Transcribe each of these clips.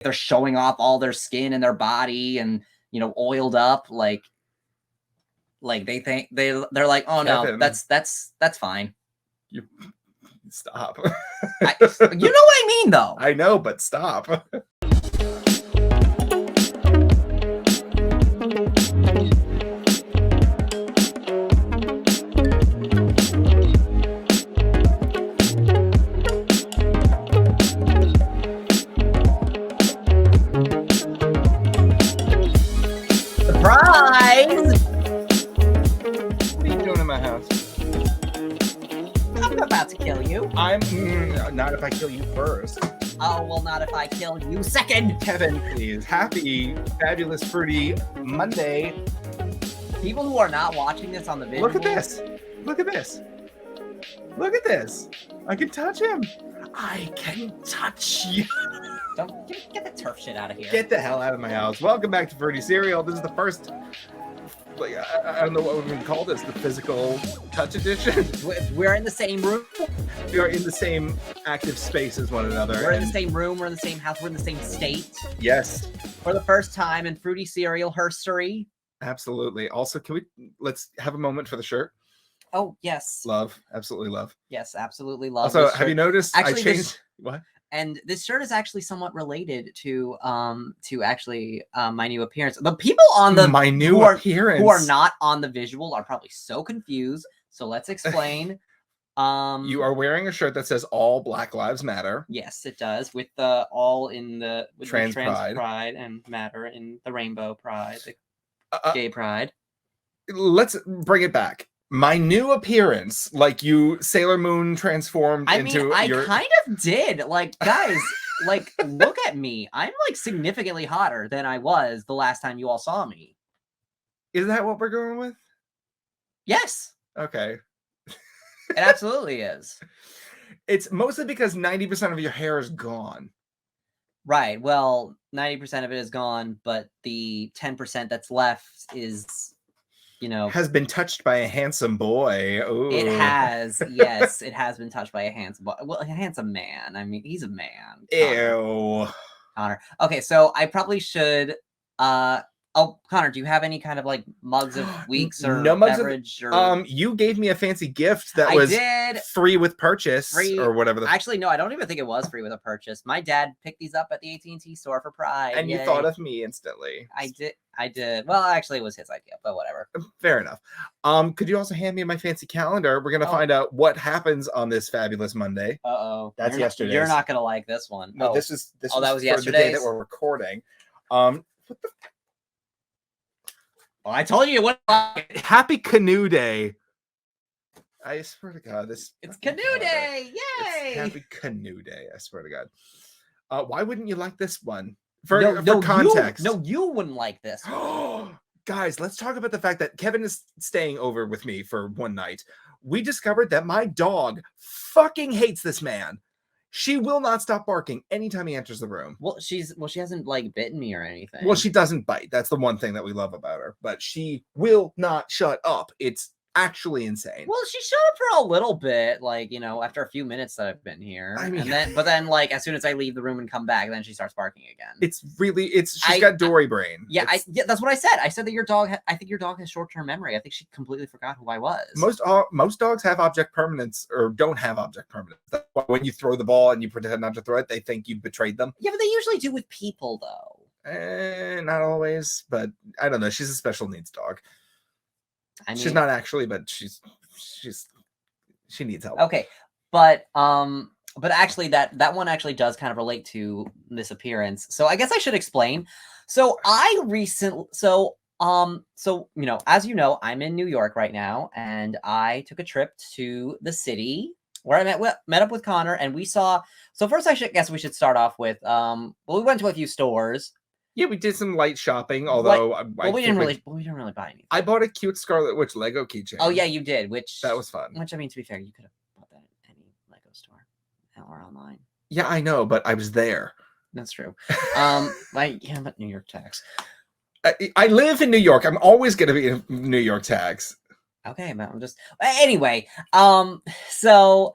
they're showing off all their skin and their body and, you know, oiled up, like they think they're like, oh Kevin, no, that's fine. You stop. You know what I mean, though. I know, but stop. Surprise! What are you doing in my house? I'm about to kill you. I'm not if I kill you first. Oh, well, not if I kill you second. Kevin, please. Happy, fabulous, fruity Monday. People who are not watching this on the video. Look at this. Look at this. Look at this. I can touch him. I can touch you. Don't get the turf shit out of here. Get the hell out of my house. Welcome back to Fruity Cereal. This is the first, like, I don't know what we're going to call this, the physical touch edition. We're in the same room. We are in the same active space as one another. We're in the same room. We're in the same house. We're in the same state. Yes. For the first time in Fruity Cereal history. Absolutely. Also, let's have a moment for the shirt. Oh, yes. Love. Absolutely love. Yes, absolutely love. Also, have you noticed actually, I changed what? And this shirt is actually somewhat related to actually my new appearance. The people on the appearance who are not on the visual are probably so confused. So let's explain. You are wearing a shirt that says "All Black Lives Matter." Yes, it does, with the all in the trans pride and matter in the rainbow pride, the gay pride. Let's bring it back. My new appearance, like you Sailor Moon transformed I kind of did. Like, guys, like, look at me. I'm like significantly hotter than I was the last time you all saw me. Is that what we're going with? Yes. Okay. It absolutely is. It's mostly because 90% of your hair is gone. Right. Well, 90% of it is gone, but the 10% that's left is, you know, has been touched by a handsome boy. Ooh. It has. Yes, it has been touched by a handsome boy. Well, a handsome man. I mean, he's a man. Ew. Connor. Okay, so I probably should oh, Connor, do you have any kind of like mugs of weeks or no mugs beverage? You gave me a fancy gift that was free with purchase or whatever. Actually, no, I don't even think it was free with a purchase. My dad picked these up at the AT&T store for Pride. And you thought of me instantly. I did. Well, actually, it was his idea, but whatever. Fair enough. Could you also hand me my fancy calendar? We're gonna find out what happens on this fabulous Monday. Uh-oh. That's yesterday. You're not gonna like this one. No, this was that was for the day that we're recording. What the? Well, I told you what. Happy Canoe Day. I swear to God, it's Canoe Day! Yay! It's Happy Canoe Day. I swear to God. Why wouldn't you like this one? For context. You wouldn't like this. Guys, let's talk about the fact that Kevin is staying over with me for one night. We discovered that my dog fucking hates this man. She will not stop barking anytime he enters the room. Well, she hasn't like bitten me or anything. Well, she doesn't bite. That's the one thing that we love about her. But she will not shut up. It's actually insane. Well, she shut up for a little bit, like, you know, after a few minutes that I've been here. I mean, but then like as soon as I leave the room and come back, then she starts barking again. She's got Dory brain. Yeah, that's what I said. I said that your dog. I think your dog has short-term memory. I think she completely forgot who I was. Most dogs have object permanence or don't have object permanence. That's why when you throw the ball and you pretend not to throw it, they think you betrayed them. Yeah, but they usually do with people, though. Not always, but I don't know. She's a special needs dog. I mean, she's not actually, but she needs help. Okay, but actually that one actually does kind of relate to this appearance. So I guess I should explain. So you know, as you know, I'm in New York right now, and I took a trip to the city where I met up with Connor, and we saw. So first, we should start off with we went to a few stores. Yeah, we did some light shopping, although we didn't really buy anything. I bought a cute Scarlet Witch Lego keychain. Oh yeah, you did. That was fun. Which, I mean, to be fair, you could have bought that at any Lego store or online. Yeah, I know, but I was there. That's true. But New York tax. I live in New York. I'm always going to be in New York tax. Okay, but I'm just anyway. So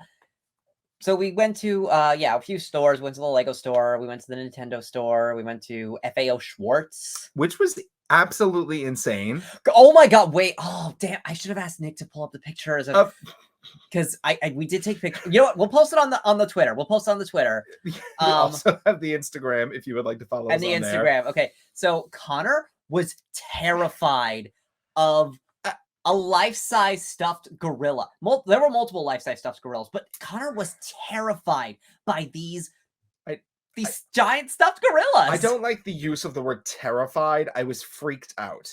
So we went to a few stores. Went to the Lego store. We went to the Nintendo store. We went to FAO Schwartz, which was absolutely insane. Oh my god! Wait. Oh damn! I should have asked Nick to pull up the pictures of because we did take pictures. You know what? We'll post it on the Twitter. We'll post it on the Twitter. We also have the Instagram if you would like to follow us and the on Instagram. there. Okay, so Connor was terrified of a life-size stuffed gorilla. There were multiple life-size stuffed gorillas, but Connor was terrified by these giant stuffed gorillas. I don't like the use of the word terrified. I was freaked out.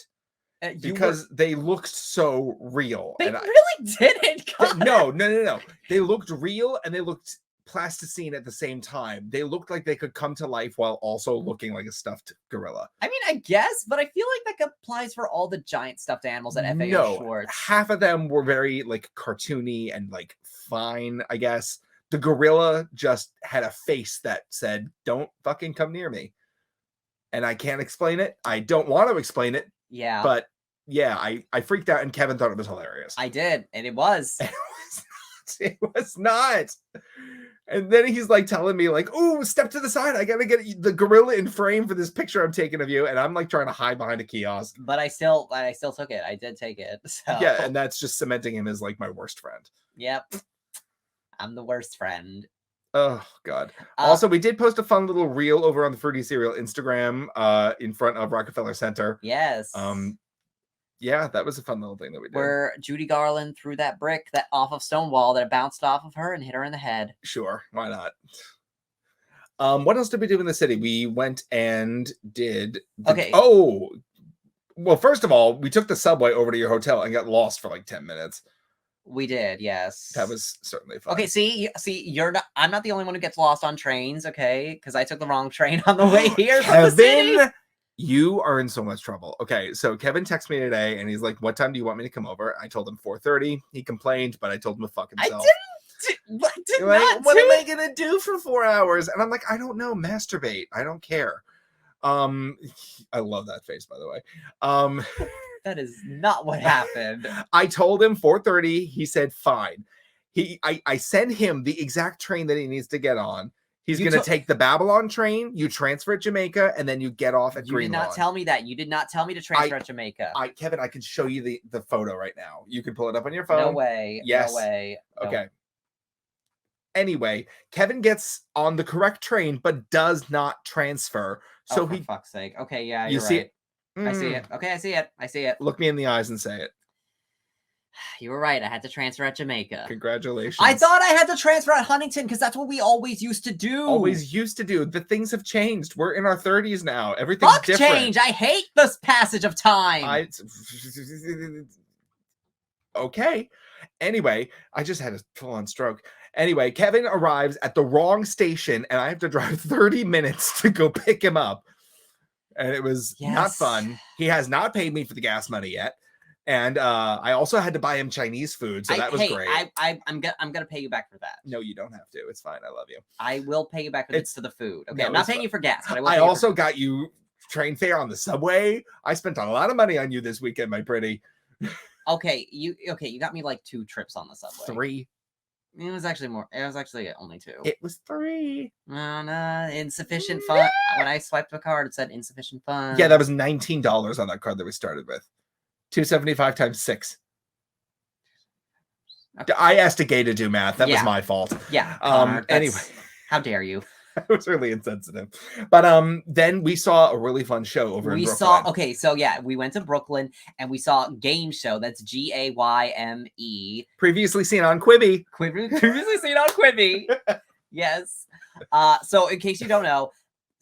Because they looked so real. They really didn't. No. They looked real and they looked plasticine at the same time. They looked like they could come to life while also looking like a stuffed gorilla. I mean, I guess, but I feel like that applies for all the giant stuffed animals at FAO Schwartz. Half of them were very like cartoony and like fine, I guess. The gorilla just had a face that said, "Don't fucking come near me." And I can't explain it. I don't want to explain it. Yeah. But yeah, I freaked out and Kevin thought it was hilarious. I did, and it was. It was not. And then he's like telling me like, "Oh, step to the side. I gotta get the gorilla in frame for this picture I'm taking of you." And I'm like trying to hide behind a kiosk. But I still took it. I did take it. So. Yeah, and that's just cementing him as like my worst friend. Yep. I'm the worst friend. Oh God. Also, we did post a fun little reel over on the Fruity Cereal Instagram in front of Rockefeller Center. Yes. Yeah, that was a fun little thing that we did. Where Judy Garland threw that brick off of Stonewall that bounced off of her and hit her in the head. Sure, why not? What else did we do in the city? We went and did well, first of all, we took the subway over to your hotel and got lost for like 10 minutes. We did, yes. That was certainly fun. Okay, see, I'm not the only one who gets lost on trains, okay? Because I took the wrong train on the way here. Kevin, you are in so much trouble. Okay, so Kevin texted me today and he's like, "What time do you want me to come over?" I told him 4:30. He complained, but I told him to fuck himself. What am I gonna do for 4 hours? And I'm like, I don't know, masturbate. I don't care. I love that face, by the way. That is not what happened. I told him 4:30. He said fine. I sent him the exact train that he needs to get on. He's going to take the Babylon train. You transfer at Jamaica, and then you get off at Green Lawn. You did not tell me that. You did not tell me to transfer at Jamaica. Kevin, I can show you the photo right now. You can pull it up on your phone. No way. Yes. No way. Okay. Anyway, Kevin gets on the correct train, but does not transfer. So for fuck's sake. Okay, yeah, you see right. I see it. Okay, I see it. I see it. Look me in the eyes and say it. You were right. I had to transfer at Jamaica. Congratulations. I thought I had to transfer at Huntington because that's what we always used to do. Always used to do. The things have changed. We're in our 30s now. Everything's different. Change. I hate this passage of time. Okay. Anyway, I just had a full-on stroke. Anyway, Kevin arrives at the wrong station and I have to drive 30 minutes to go pick him up. And it was not fun. He has not paid me for the gas money yet. And I also had to buy him Chinese food, so that was great. I'm gonna pay you back for that. No, you don't have to. It's fine. I love you. I will pay you back for the food. Okay, no, I'm not paying you for gas, but I also got you train fare on the subway. I spent a lot of money on you this weekend, my pretty. Okay, you got me like 2 trips on the subway. 3. It was actually more. It was actually only 2. It was 3. No, insufficient fun. When I swiped the card, it said insufficient funds. Yeah, that was $19 on that card that we started with. 275 times 6. Okay. I asked a gay to do math. That was my fault. Yeah. Connor, anyway, how dare you? It was really insensitive. But then we saw a really fun show over in Brooklyn. We went to Brooklyn and we saw a game show. That's Gayme. Previously seen on Quibi. Previously seen on Quibi. Yes. So in case you don't know,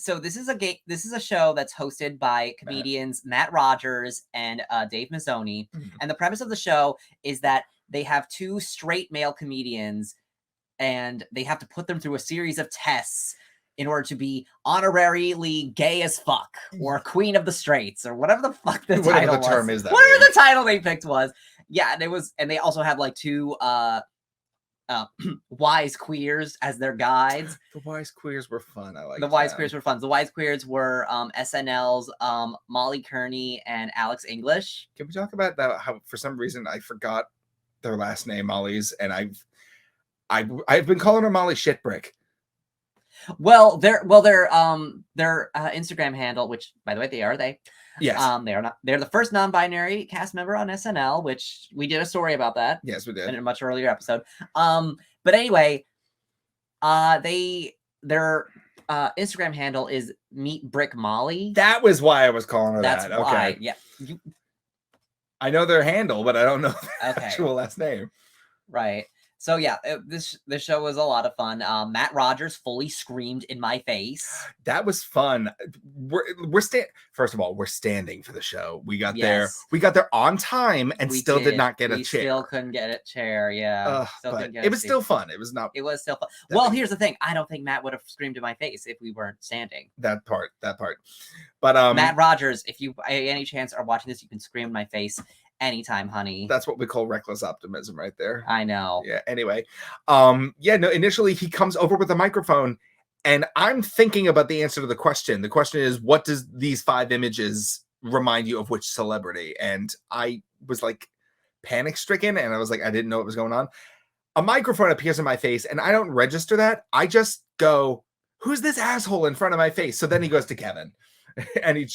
this is a show that's hosted by comedians Matt Rogers and Dave Mazzoni. Mm-hmm. And the premise of the show is that they have 2 straight male comedians and they have to put them through a series of tests in order to be honorarily gay as fuck or queen of the straights or whatever the fuck the title was. Term is that whatever the title they picked was. Yeah, and they also have like 2 wise queers as their guides. The wise queers were fun. I like the wise queers were fun. The wise queers were SNL's Molly Kearney and Alex English. Can we talk about that? How for some reason I forgot their last name, Molly's, and I've been calling her Molly Shitbrick. Well, their Instagram handle, which by the way they Yes. they're the first non-binary cast member on SNL, which we did a story about that. Yes, we did. In a much earlier episode. But anyway, their Instagram handle is Meet Brick Molly. That was why I was calling her That's that. why. Okay. Yeah. I know their handle, but I don't know their Okay. actual last name. Right. So yeah, this show was a lot of fun. Matt Rogers fully screamed in my face. That was fun. First of all, we're standing for the show. We got Yes. there on time and We did not get a We chair. still couldn't get a chair. Yeah. But it was still fun. It was not. It was still fun. Well, here's the thing. I don't think Matt would have screamed in my face if we weren't standing. That part. But Matt Rogers, if you by any chance are watching this, you can scream in my face anytime, honey. That's what we call reckless optimism right there. I know. Yeah. Anyway, initially he comes over with a microphone and I'm thinking about the answer to the question. The question is, what does these 5 images remind you of which celebrity? And I was like panic stricken and I was like, I didn't know what was going on. A microphone appears in my face and I don't register that. I just go, who's this asshole in front of my face? So then he goes to Kevin and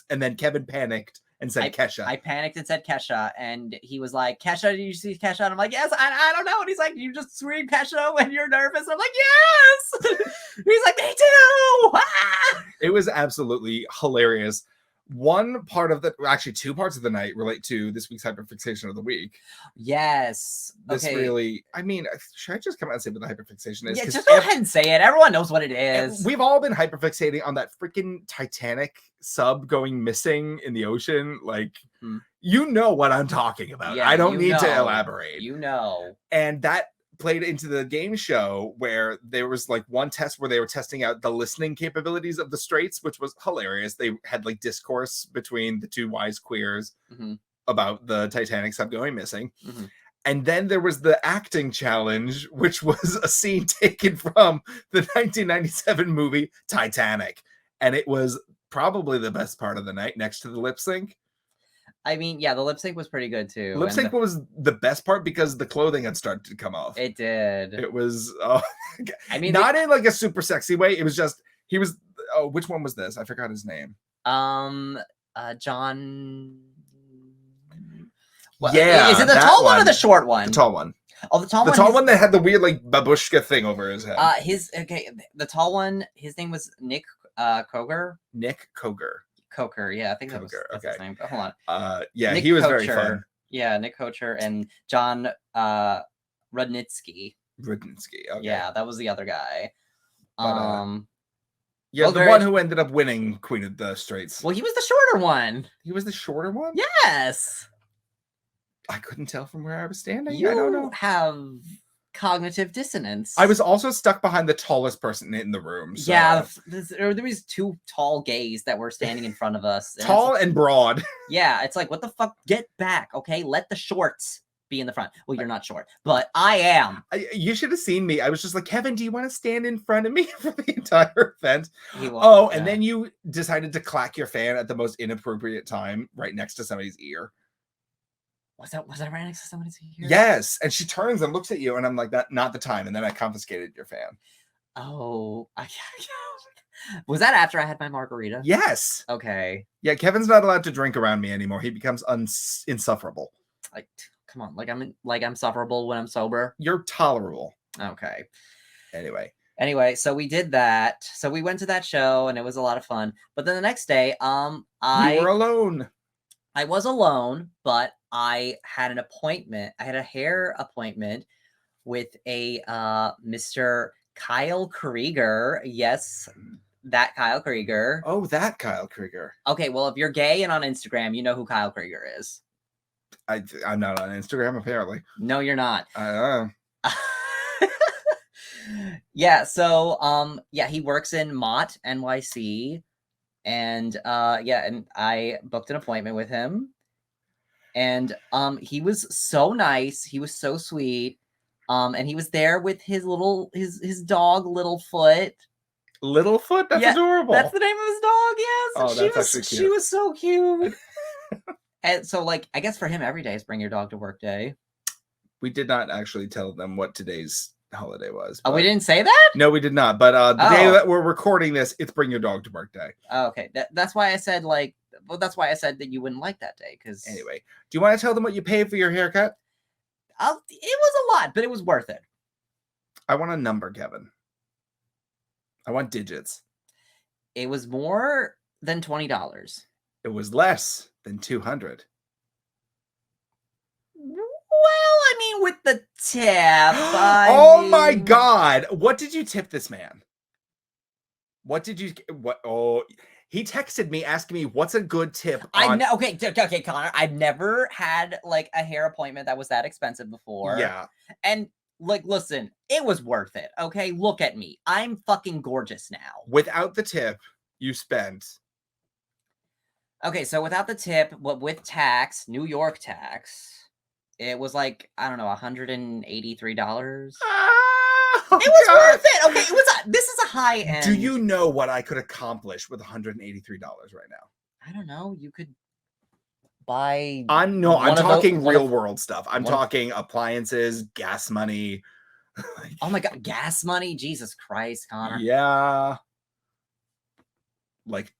then Kevin panicked and said Kesha. I panicked and said Kesha, and he was like, Kesha, did you see Kesha? And I'm like, yes, I don't know. And he's like, you just scream Kesha when you're nervous. And I'm like, yes. He's like, me too. Ah! It was absolutely hilarious. Actually 2 parts of the night relate to this week's hyperfixation of the week. Yes. This really, I mean, should I just come out and say what the hyperfixation is? Yeah, just go ahead and say it. Everyone knows what it is. We've all been hyperfixating on that freaking Titanic sub going missing in the ocean. Like, you know what I'm talking about. Yeah, I don't need to elaborate. You know. And that played into the game show where there was like one test where they were testing out the listening capabilities of the straights, which was hilarious. They had like discourse between the 2 wise queers about the Titanic sub going missing. And then there was the acting challenge, which was a scene taken from the 1997 movie Titanic. And it was probably the best part of the night next to the lip sync. I mean, yeah, the lip sync was pretty good too. Lip sync was the best part because the clothing had started to come off. It did. It was, I mean, not in like a super sexy way. It was just, which one was this? I forgot his name. John. Well, yeah. Is it the tall one or the short one? The tall one. Oh, the tall one. The tall one that had the weird like babushka thing over his head. The tall one, his name was Nick Koger. Nick Koger. Coker, yeah, I think that's okay. his name. But hold on. Yeah, Nick he was Kocher. very fun. Yeah, Nick Kocher and John Rudnitsky. Okay. Yeah, that was the other guy. Yeah, the one who ended up winning Queen of the Straits. Well, he was the shorter one. He was the shorter one? Yes. I couldn't tell from where I was standing. You I don't know. Have cognitive dissonance. I was also stuck behind the tallest person in the room. So. Yeah, there was 2 tall gays that were standing in front of us. Tall and broad. Yeah, it's like, what the fuck? Get back, okay? Let the shorts be in the front. Well, you're not short, but I am. You should have seen me. I was just like, Kevin, do you want to stand in front of me for the entire event? And then you decided to clack your fan at the most inappropriate time right next to somebody's ear. Was that right next to somebody's ear? Yes. And she turns and looks at you, and I'm like, that not the time. And then I confiscated your fan. Oh, was that after I had my margarita? Yes. Okay. Yeah, Kevin's not allowed to drink around me anymore. He becomes insufferable. Like, come on, like I'm sufferable when I'm sober. You're tolerable. Okay. Anyway, so we did that. So we went to that show, and it was a lot of fun. But then the next day, you were alone. I was alone, but I had an appointment. I had a hair appointment with a Mr. Kyle Krieger. Yes, that Kyle Krieger. Oh, that Kyle Krieger. Okay, well, if you're gay and on Instagram, you know who Kyle Krieger is. I'm not on Instagram, apparently. No, you're not. I know. Yeah, so he works in Mott, NYC. And and I booked an appointment with him. And he was so nice. He was so sweet. And he was there with his dog, Littlefoot. Littlefoot? That's adorable. That's the name of his dog, yes. Oh, that's actually cute. She was so cute. And so, like, I guess for him, every day is Bring Your Dog to Work Day. We did not actually tell them what today's holiday was. Oh, we but- didn't say that? No, we did not. But the day Oh. that we're recording this, it's Bring Your Dog to Work Day. Oh, okay. That's why I said that's why I said that you wouldn't like that day. Because Anyway, do you want to tell them what you paid for your haircut? it was a lot, but it was worth it. I want a number, Kevin. I want digits. It was more than $20. It was less than 200. Well, I mean, with the tip. Oh my God! What did you tip this man? What did you? What? Oh, he texted me asking me what's a good tip. Okay, Connor. I've never had like a hair appointment that was that expensive before. Yeah. And like, listen, it was worth it. Okay, look at me. I'm fucking gorgeous now. Without the tip, you spent. Okay, so without the tip, with tax, New York tax, it was like, I don't know, $183. Oh, It was God. worth it. Okay, this is a high end. Do you know what I could accomplish with $183 right now? I don't know. You could buy. I'm one of talking one real of- world stuff. I'm one of- talking appliances, gas money. Oh my God, gas money! Jesus Christ, Connor. Yeah. Like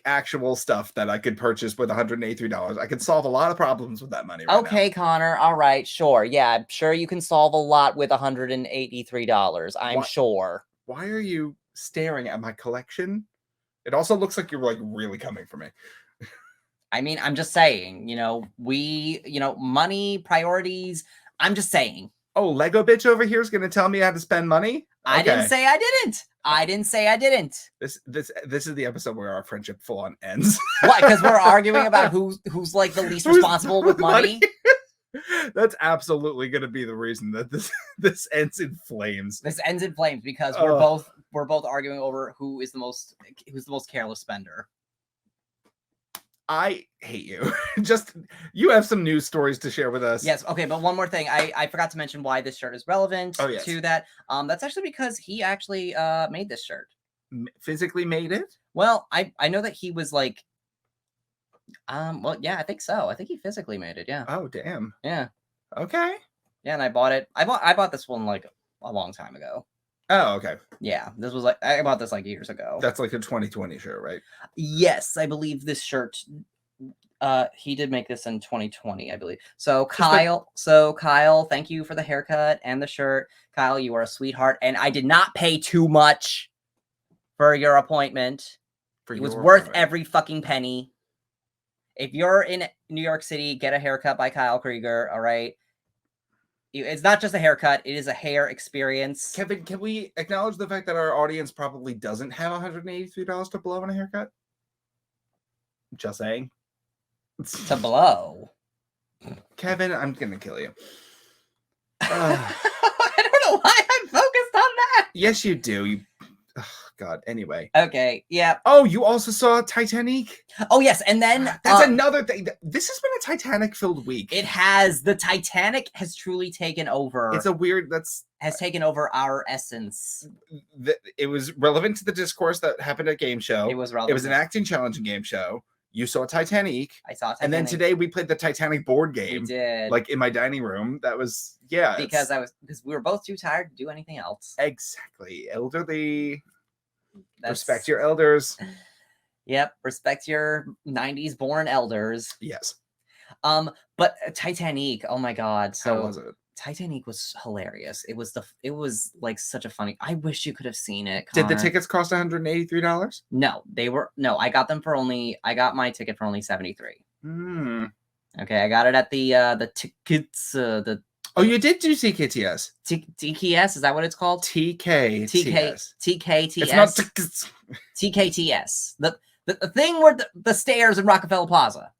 actual stuff that I could purchase with $183. I could solve a lot of problems with that money right Okay, Connor. All right, sure. Yeah, I'm sure you can solve a lot with $183. I'm What? sure. now. Why are you staring at my collection? It also looks like you're like really coming for me. I mean, I'm just saying, money, priorities. I'm just saying. Oh, Lego bitch over here is going to tell me how to spend money? I didn't Okay. say I didn't. I didn't say I didn't. This is the episode where our friendship full on ends. What? Because we're arguing about who's like the least Who's responsible with money. That's absolutely going to be the reason that this ends in flames. This ends in flames because Ugh. we're both arguing over who's the most careless spender. I hate you. Just you have some news stories to share with us. Yes. Okay. But one more thing, I forgot to mention why this shirt is relevant yes. to that. That's actually because he actually made this shirt. Physically made it? Well, I know that he was like, well, yeah, I think so. I think he physically made it. Yeah. Oh, damn. Yeah. Okay. Yeah, and I bought it. I bought this one like a long time ago. Oh, okay. Yeah, this was like I bought this like years ago. That's like a 2020 shirt, right? Yes, I believe this shirt. He did make this in 2020, I believe. So Kyle, thank you for the haircut and the shirt. Kyle, you are a sweetheart, and I did not pay too much for your appointment. It was worth every fucking penny. If you're in New York City, get a haircut by Kyle Krieger. All right. It's not just a haircut; it is a hair experience. Kevin, can we acknowledge the fact that our audience probably doesn't have $183 to blow on a haircut? Just saying. To blow. Kevin, I'm gonna kill you. I don't know why I'm focused on that. Yes, you do. You. Oh, God. Anyway. Okay. Yeah. Oh, you also saw Titanic? Oh yes, and then That's another thing. This has been a Titanic-filled week. It has. The Titanic has truly taken over. It's a weird. Has taken over our essence. It was relevant to the discourse that happened at game show. It was relevant. It was an acting challenge in game show. You saw Titanic. I saw Titanic. And then today we played the Titanic board game. We did. Like in my dining room. That was because we were both too tired to do anything else. Exactly. Elderly. Respect your elders. Yep. Respect your 90s born elders. Yes. But Titanic, oh my God. So How was it? Titanic was hilarious. It was like such a funny. I wish you could have seen it. Did the Connor. tickets cost $183? No, I got my ticket for only $73. Okay, I got it at the tickets Oh, you did do TKTS. TKS, is that what it's called? TKTS. TKTS. It's not tickets. TKTS. The thing where the stairs in Rockefeller Plaza.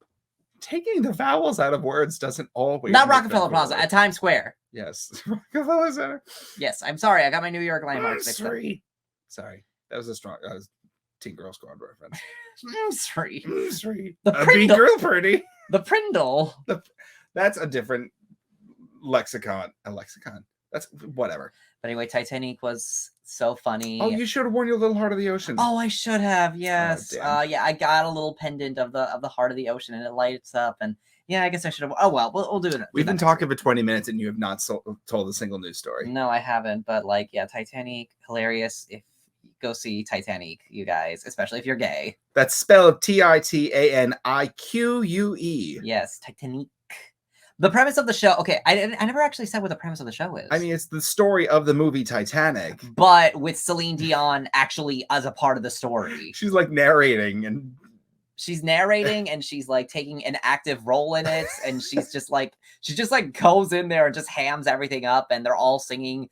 Taking the vowels out of words doesn't always. Not make Rockefeller them Plaza, forward. at Times Square. Yes, Rockefeller Center. Yes, I'm sorry. I got my New York landmarks mixed up. Sorry, that was a strong Teen Girl Squad reference. Sorry. Sorry. The A big Prindle. girl pretty. The Prindle. That's a different lexicon. A lexicon. That's whatever. But anyway, Titanic was so funny. Oh, you should have worn your little heart of the ocean. Oh, I should have. Yes. damn. Yeah, I got a little pendant of the heart of the ocean, and it lights up, and Yeah, I guess I should have. Oh well, we'll do it. We've been talking for 20 minutes and you have not told a single news story. No, I haven't. But like, yeah, Titanic, hilarious. If go see Titanic, you guys, especially if you're gay. That's spelled Titanique. Yes, Titanic. The premise of the show. Okay, I never actually said what the premise of the show is. I mean, it's the story of the movie Titanic, but with Celine Dion actually as a part of the story. She's like narrating and she's like taking an active role in it, and she just like goes in there and just hams everything up, and they're all singing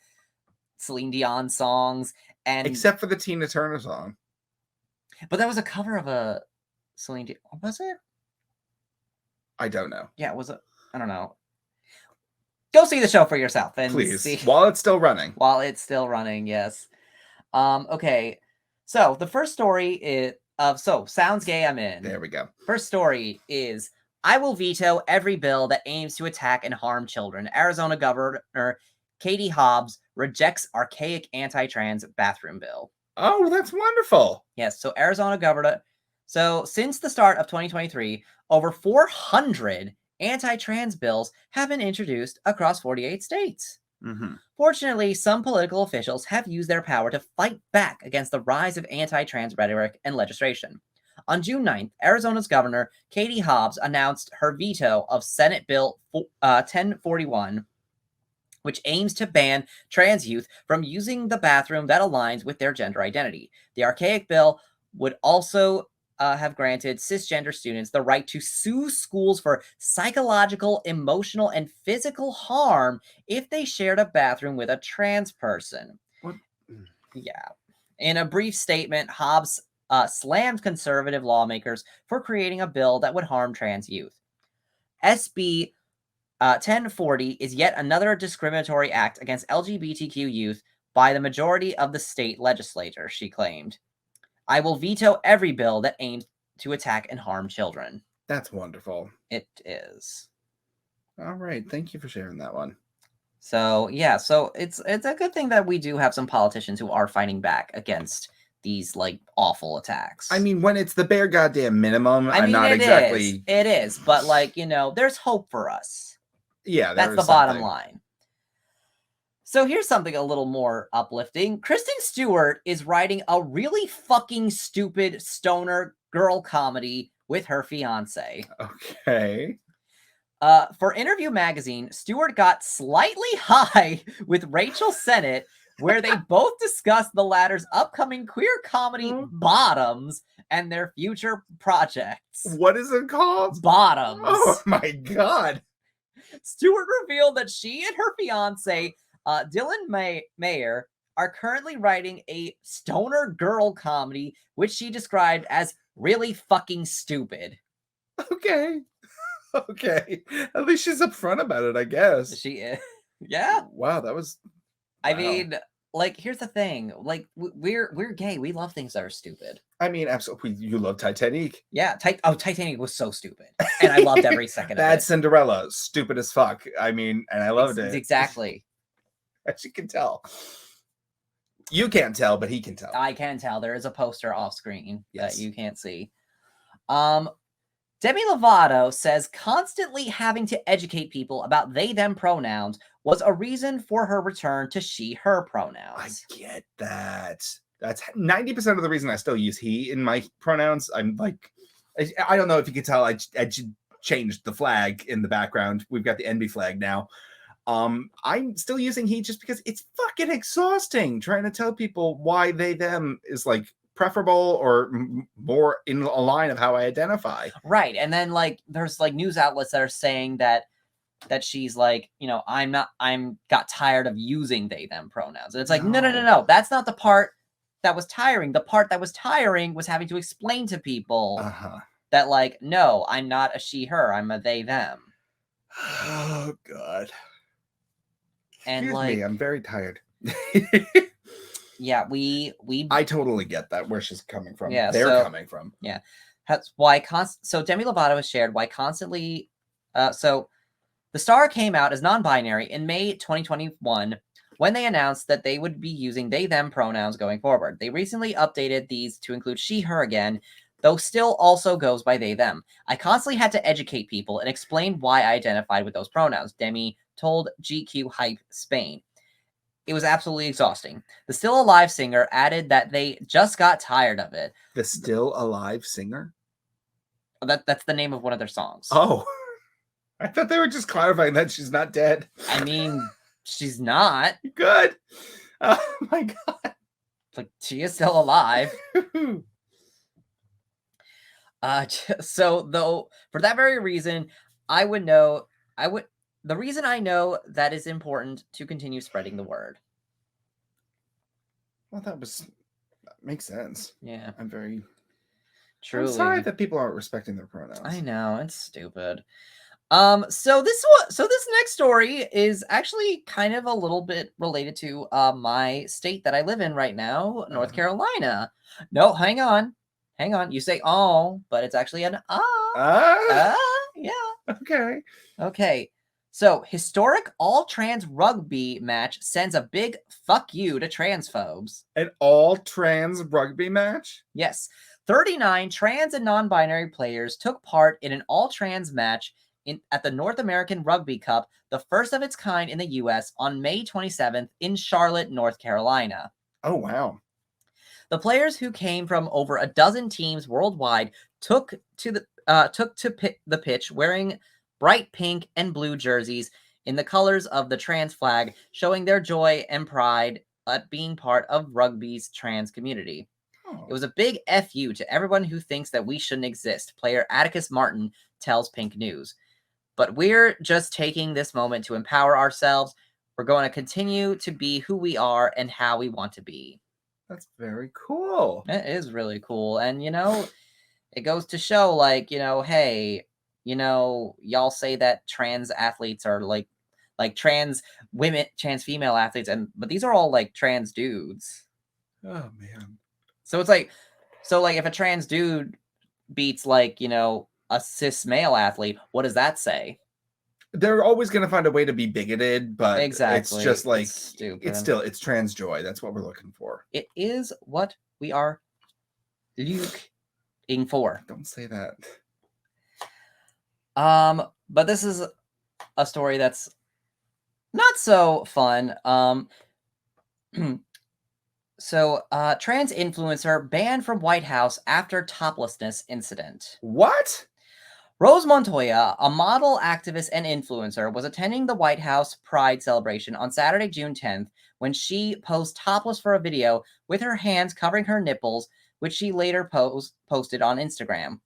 Celine Dion songs, and except for the Tina Turner song. But that was a cover of a Celine Dion. Was it? I don't know. Yeah, was it? I don't know. Go see the show for yourself and please see while it's still running. While it's still running, yes. Okay. So the first story is sounds gay, I'm in. There we go. First story is I will veto every bill that aims to attack and harm children. Arizona Governor Katie Hobbs rejects archaic anti-trans bathroom bill. Oh, that's wonderful. Yes, so Arizona Governor. So since the start of 2023, over 400 anti-trans bills have been introduced across 48 states. Mm-hmm. Fortunately, some political officials have used their power to fight back against the rise of anti-trans rhetoric and legislation. On June 9th, Arizona's Governor Katie Hobbs announced her veto of Senate Bill 1041, which aims to ban trans youth from using the bathroom that aligns with their gender identity. The archaic bill would also have granted cisgender students the right to sue schools for psychological, emotional, and physical harm if they shared a bathroom with a trans person. What? Yeah. In a brief statement, Hobbs slammed conservative lawmakers for creating a bill that would harm trans youth. SB 1040 is yet another discriminatory act against LGBTQ youth by the majority of the state legislature, she claimed. I will veto every bill that aims to attack and harm children. That's wonderful. It is. All right. Thank you for sharing that one. So, yeah. So, it's a good thing that we do have some politicians who are fighting back against these, like, awful attacks. I mean, when it's the bare goddamn minimum, I'm not exactly... It is. But, like, you know, there's hope for us. Yeah, that's the bottom line. So here's something a little more uplifting. Kristen Stewart is writing a really fucking stupid stoner girl comedy with her fiance. Okay. For Interview Magazine, Stewart got slightly high with Rachel Sennett, where they both discussed the latter's upcoming queer comedy Bottoms and their future projects. What is it called? Bottoms. Oh my God. Stewart revealed that she and her fiance, Dylan Mayer, are currently writing a stoner girl comedy, which she described as really fucking stupid. Okay. Okay. At least she's upfront about it, I guess. She is. Yeah. Wow, that was... I mean, like, here's the thing. Like, we're gay. We love things that are stupid. I mean, absolutely. You love Titanic. Yeah. Titanic was so stupid. And I loved every second of it. Bad Cinderella. Stupid as fuck. I mean, and I loved it. Exactly. As you can tell. You can't tell, but he can tell. I can tell. There is a poster off screen that you can't see. Demi Lovato says constantly having to educate people about they, them pronouns was a reason for her return to she, her pronouns. I get that. That's 90% of the reason I still use he in my pronouns. I'm like, I don't know if you can tell, I changed the flag in the background. We've got the NB flag now. I'm still using he just because it's fucking exhausting trying to tell people why they, them is like preferable or more in a line of how I identify. Right. And then like there's like news outlets that are saying that she's like, you know, I'm got tired of using they, them pronouns. And it's like, no. That's not the part that was tiring. The part that was tiring was having to explain to people that like, no, I'm not a she, her, I'm a they, them. Oh God. And Excuse like, me, I'm very tired. Yeah, I totally get that where she's coming from. Yeah, they're coming from. Yeah, that's why. So Demi Lovato has shared why constantly. So the star came out as non-binary in May 2021 when they announced that they would be using they, them pronouns going forward. They recently updated these to include she, her again, though still also goes by they, them. I constantly had to educate people and explain why I identified with those pronouns, Demi told GQ Hype Spain. It was absolutely exhausting. The Still Alive singer added that they just got tired of it. The Still Alive singer? That's the name of one of their songs. Oh, I thought they were just clarifying that she's not dead. I mean, she's not. Good. Oh my God. Like, she is still alive. So though, for that very reason, the reason I know that is important to continue spreading the word. Well, that makes sense. Yeah. I'm very Truly. I'm sorry that people aren't respecting their pronouns. I know, it's stupid. So this next story is actually kind of a little bit related to my state that I live in right now, North Carolina. No, hang on. You say "oh," but it's actually an "ah." Yeah. Okay. Okay. So, historic all-trans rugby match sends a big fuck you to transphobes. An all-trans rugby match? Yes. 39 trans and non-binary players took part in an all-trans match at the North American Rugby Cup, the first of its kind in the U.S., on May 27th in Charlotte, North Carolina. Oh, wow. The players, who came from over a dozen teams worldwide, took to the pitch wearing bright pink and blue jerseys in the colors of the trans flag, showing their joy and pride at being part of rugby's trans community. Oh. It was a big FU to everyone who thinks that we shouldn't exist, player Atticus Martin tells Pink News. But we're just taking this moment to empower ourselves. We're going to continue to be who we are and how we want to be. That's very cool. It is really cool. And, it goes to show, like, hey, y'all say that trans athletes are like trans women, trans female athletes, but these are all like trans dudes. Oh, man. So it's like, if a trans dude beats like, a cis male athlete, what does that say? They're always going to find a way to be bigoted, but exactly. It's just like, it's stupid. It's trans joy. That's what we're looking for. It is what we are looking for. Don't say that. But this is a story that's not so fun. So, trans influencer banned from White House after toplessness incident. What? Rose Montoya, a model, activist, and influencer, was attending the White House Pride celebration on Saturday, June 10th, when she posed topless for a video with her hands covering her nipples, which she later posted on Instagram.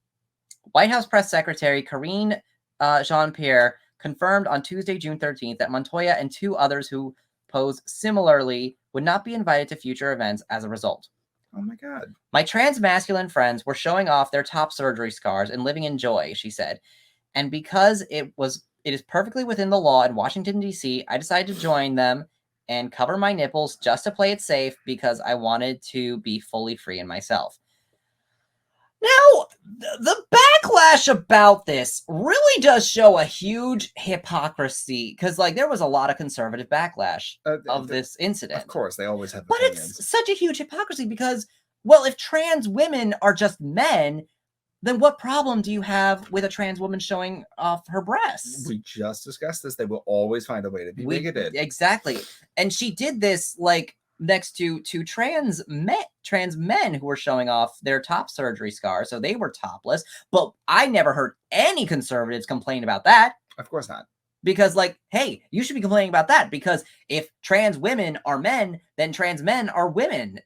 White House Press Secretary Karine Jean-Pierre confirmed on Tuesday, June 13th, that Montoya and two others who posed similarly would not be invited to future events as a result. Oh my God. My trans masculine friends were showing off their top surgery scars and living in joy, she said. And because it is perfectly within the law in Washington, D.C., I decided to join them and cover my nipples just to play it safe because I wanted to be fully free in myself. Now, the backlash about this really does show a huge hypocrisy because, there was a lot of conservative backlash of this incident. Of course, they always have But opinions. it's such a huge hypocrisy because, well, if trans women are just men, then what problem do you have with a trans woman showing off her breasts? We just discussed this. They will always find a way to be bigoted. Exactly. And she did this, next to trans men who were showing off their top surgery scars, so they were topless. But I never heard any conservatives complain about that. Of course not. Because, hey, you should be complaining about that because if trans women are men, then trans men are women.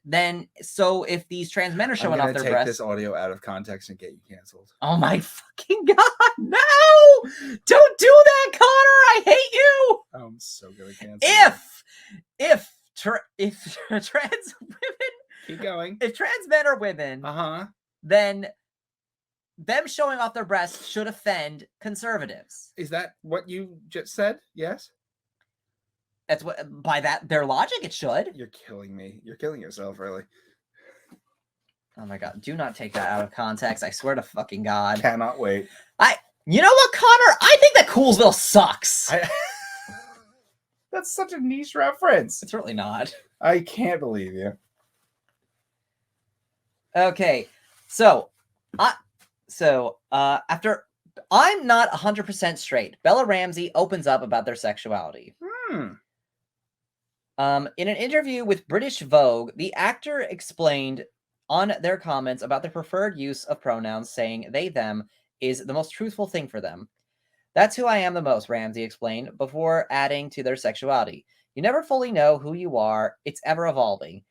So if these trans men are showing off their breasts... I'm going to take this audio out of context and get you canceled. Oh my fucking God, no! Don't do that, Connor! I hate you! I'm so going to cancel If trans women... Keep going. If trans men are women, then them showing off their breasts should offend conservatives. Is that what you just said? Yes? That's what, by their logic, it should. You're killing me. You're killing yourself, really. Oh my God. Do not take that out of context. I swear to fucking God. Cannot wait. You know what, Connor? I think that Coolsville sucks. That's such a niche reference. It's really not. I can't believe you. Okay. So, After I'm not 100% straight, Bella Ramsey opens up about their sexuality. In an interview with British Vogue, the actor explained on their comments about their preferred use of pronouns, saying they, them is the most truthful thing for them. That's who I am the most, Ramsey explained, before adding to their sexuality. You never fully know who you are. It's ever evolving.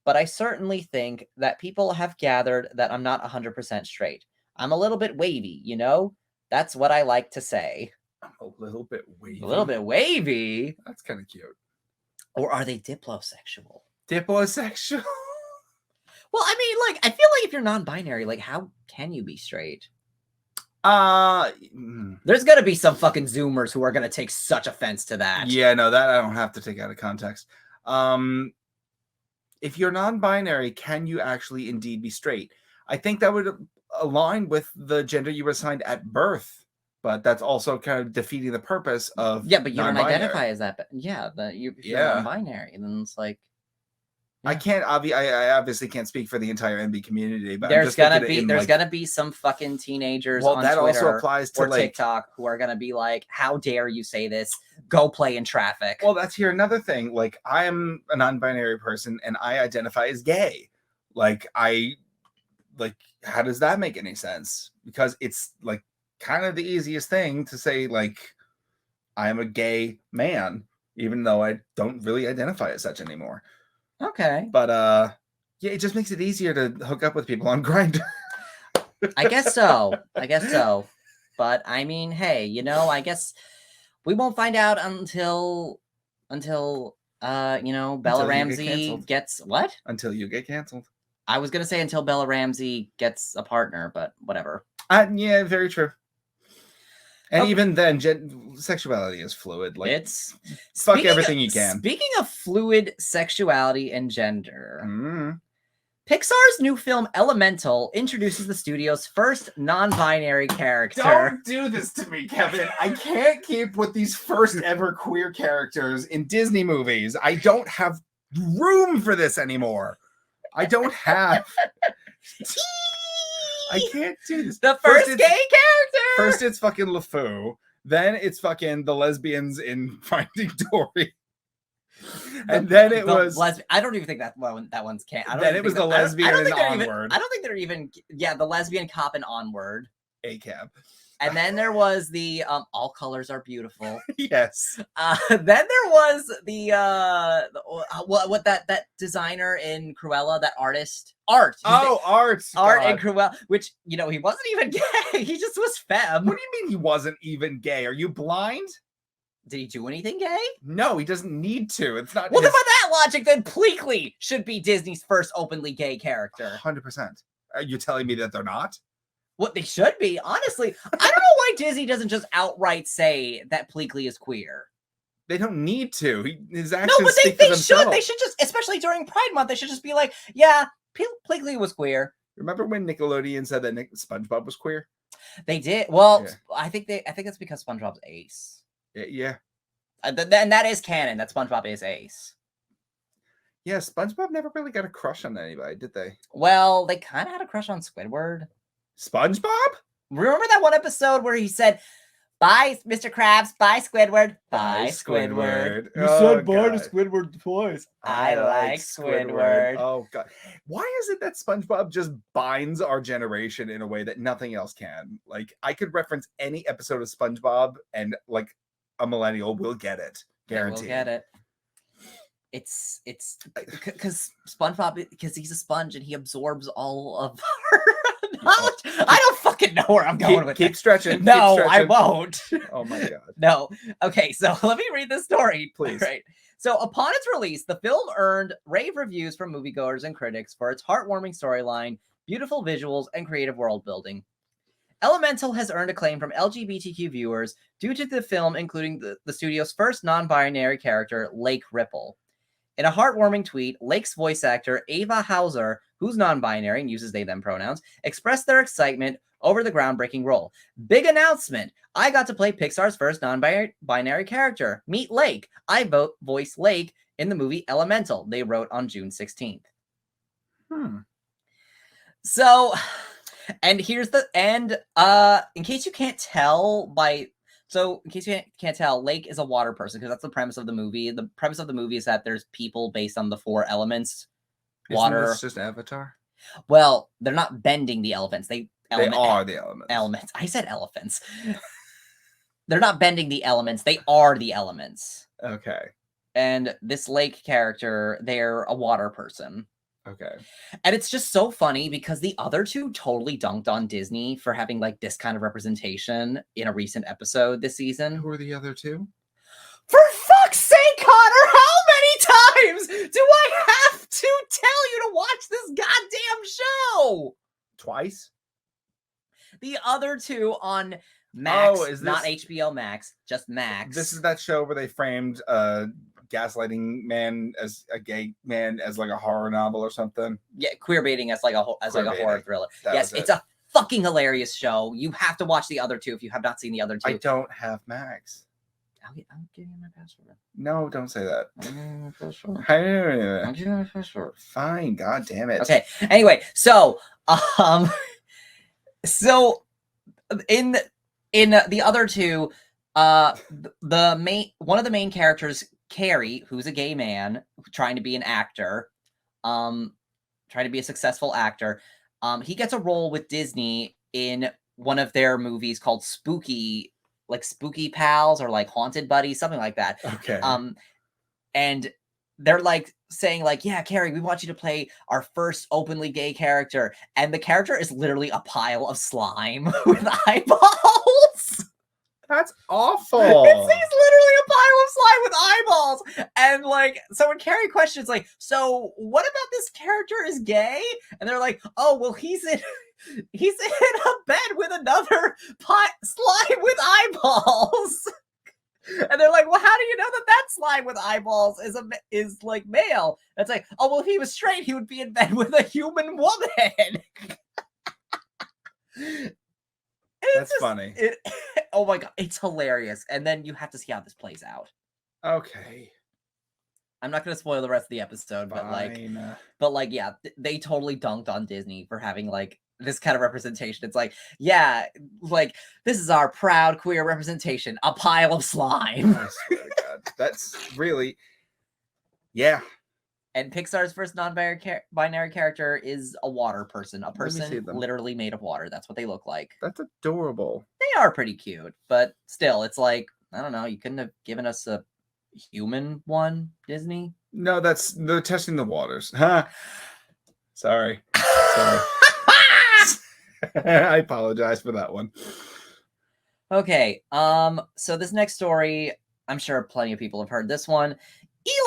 But I certainly think that people have gathered that I'm not 100% straight. I'm a little bit wavy, you know? That's what I like to say. I'm a little bit wavy. A little bit wavy? That's kind of cute. Or are they diplosexual? Diplosexual? Well, I mean, like, I feel like if you're non-binary, like, how can you be straight? There's gonna be some fucking Zoomers who are gonna take such offense to that. Yeah, no, that I don't have to take out of context. If you're non-binary, can you actually indeed be straight? I think that would align with the gender you were assigned at birth, but that's also kind of defeating the purpose of but you don't identify as that. You're non-binary, and then it's like. I can't. I obviously can't speak for the entire NB community, but there's gonna be some fucking teenagers on that Twitter also applies to or TikTok who are gonna be like, "How dare you say this? Go play in traffic." Well, that's here another thing. Like, I am a non-binary person, and I identify as gay. How does that make any sense? Because it's like kind of the easiest thing to say. Like, I am a gay man, even though I don't really identify as such anymore. Okay. But yeah, it just makes it easier to hook up with people on Grindr. I guess so. But I mean, hey, you know, I guess we won't find out until Bella Ramsey gets what? Until you get canceled. I was gonna say until Bella Ramsey gets a partner, but whatever. Yeah, very true. And even then, sexuality is fluid. Like, it's fuck everything you can. Speaking of fluid sexuality and gender, Pixar's new film Elemental introduces the studio's first non-binary character. Don't do this to me, Kevin. I can't keep with these first ever queer characters in Disney movies. I don't have room for this anymore. I don't have. I can't do this. The first gay character. First, it's fucking LeFou. Then it's fucking the lesbians in Finding Dory. And then it was. I don't even think that one's canon. Then it was the lesbian and Onward. I don't think they're even. Yeah, the lesbian cop and Onward. ACAB. And then there was the all colors are beautiful. Yes. Then there was the what that designer in Cruella, that artist, Art. Art in Cruella, which, you know, he wasn't even gay. He just was femme. What do you mean he wasn't even gay? Are you blind? Did he do anything gay? No, he doesn't need to. It's not. Well, then by that logic, then Pleakley should be Disney's first openly gay character. 100%. Are you telling me that they're not? What they should be, honestly. I don't know why Disney doesn't just outright say that Pleakley is queer. They don't need to. His actions no, but speak they for should. themselves. They should just, especially during Pride Month, they should just be like, yeah, Pleakley was queer. Remember when Nickelodeon said that SpongeBob was queer? They did. Well, yeah. I think that's because SpongeBob's ace. Yeah. And that is canon. That SpongeBob is ace. Yeah, SpongeBob never really got a crush on anybody, did they? Well, they kind of had a crush on Squidward. SpongeBob? Remember that one episode where he said, "Bye, Mr. Krabs. Bye, Squidward. Bye, Squidward." You said bye to Squidward twice. I like Squidward. Oh, God. Why is it that SpongeBob just binds our generation in a way that nothing else can? Like, I could reference any episode of SpongeBob and, like, a millennial will get it. Guaranteed. Yeah, we'll get it. It's because SpongeBob, because he's a sponge and he absorbs all of our knowledge. I don't fucking know where I'm going with Keep stretching. No, keep stretching. I won't. Oh my God. No. Okay, so let me read this story. Please. Right. So upon its release, the film earned rave reviews from moviegoers and critics for its heartwarming storyline, beautiful visuals, and creative world building. Elemental has earned acclaim from LGBTQ viewers due to the film including the studio's first non-binary character, Lake Ripple. In a heartwarming tweet, Lake's voice actor, Ava Hauser, who's non-binary and uses they, them pronouns, expressed their excitement over the groundbreaking role. Big announcement! I got to play Pixar's first non-binary character. Meet Lake. I voice Lake in the movie Elemental, they wrote on June 16th. Hmm. So, And in case you can't tell Lake is a water person because that's the premise of the movie. The premise of the movie is that there's people based on the 4 elements. Water. Isn't this just Avatar? Well, they're not bending the elephants. They are the elements. Elements. I said elephants. They're not bending the elements. They are the elements. Okay. And this Lake character, they're a water person. Okay. And it's just so funny because the other 2 totally dunked on Disney for having like this kind of representation in a recent episode this season. Who are the other 2? For fuck's sake, Connor, how many times do I have to tell you to watch this goddamn show? Twice? The other 2 on Max, Oh, is this not HBO Max, just Max. This is that show where they framed gaslighting man as a gay man as like a horror novel or something. Yeah, queer baiting as like a horror thriller. Yes, it's a fucking hilarious show. You have to watch the other 2 if you have not seen the other 2. I don't have Max. I'll give you my password. No, don't say that. I'll give you my password. I'll give you my password. Fine, god damn it. Okay. Anyway, so so in the other 2, one of the main characters, Carrie, who's a gay man trying to be an actor, trying to be a successful actor, he gets a role with Disney in one of their movies called Spooky Pals or like Haunted Buddies, something like that. Okay. And they're like saying like, yeah, Carrie, we want you to play our first openly gay character. And the character is literally a pile of slime with eyeballs. That's awful. He's literally a pile of slime with eyeballs. And like, so when Carrie questions like, so what about this character is gay? And they're like, oh, well, he's in a bed with another slime with eyeballs. And they're like, well, how do you know that slime with eyeballs is like male? And it's like, oh, well, if he was straight, he would be in bed with a human woman. That's funny. Oh my god, it's hilarious. And then you have to see how this plays out. Okay. I'm not going to spoil the rest of the episode, Fine. but like, yeah, they totally dunked on Disney for having like this kind of representation. It's like, yeah, like this is our proud queer representation, a pile of slime. I swear to God. That's really, yeah. And Pixar's first non-binary character is a water person, a person literally made of water. That's what they look like. That's adorable. They are pretty cute, but still, it's like, I don't know, you couldn't have given us a human one, Disney? No, they're testing the waters. Huh? Sorry. I apologize for that one. Okay, so this next story, I'm sure plenty of people have heard this one.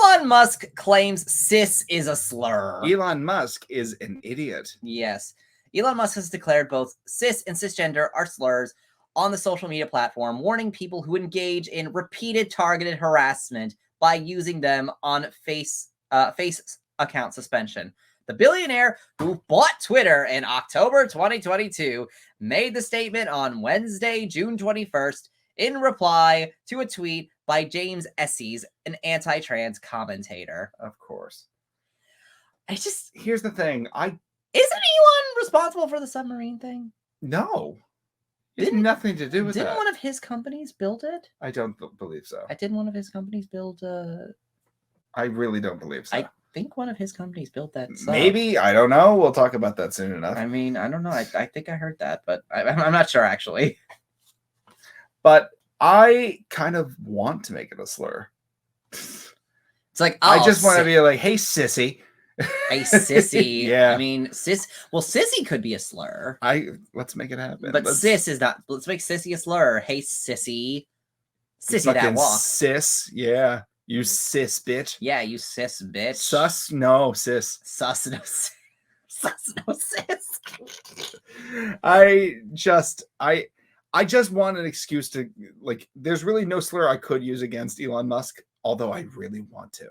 Elon Musk claims cis is a slur. Elon Musk is an idiot. Yes. Elon Musk has declared both cis and cisgender are slurs on the social media platform, warning people who engage in repeated targeted harassment by using them on face account suspension. The billionaire who bought Twitter in October 2022 made the statement on Wednesday, June 21st, in reply to a tweet by James Esses, an anti-trans commentator. Of course. Here's the thing. Isn't Elon responsible for the submarine thing? No. It has nothing to do with that. Didn't one of his companies build it? I don't believe so. Didn't one of his companies build I really don't believe so. I think one of his companies built that sub. Maybe. I don't know. We'll talk about that soon enough. I mean, I don't know. I think I heard that, but I'm not sure, actually. But I kind of want to make it a slur. It's like, I just want to be like, hey, sissy. A sissy. Yeah. I mean, sissy could be a slur. Let's make it happen. But cis is not. Let's make sissy a slur. Hey, sissy. Sissy that walk. Cis. Yeah. You cis bitch. Yeah, you cis bitch. Sus. No, cis. Sus. No, cis. Sus. No, cis. I just want an excuse to, like, there's really no slur I could use against Elon Musk, although I really want to.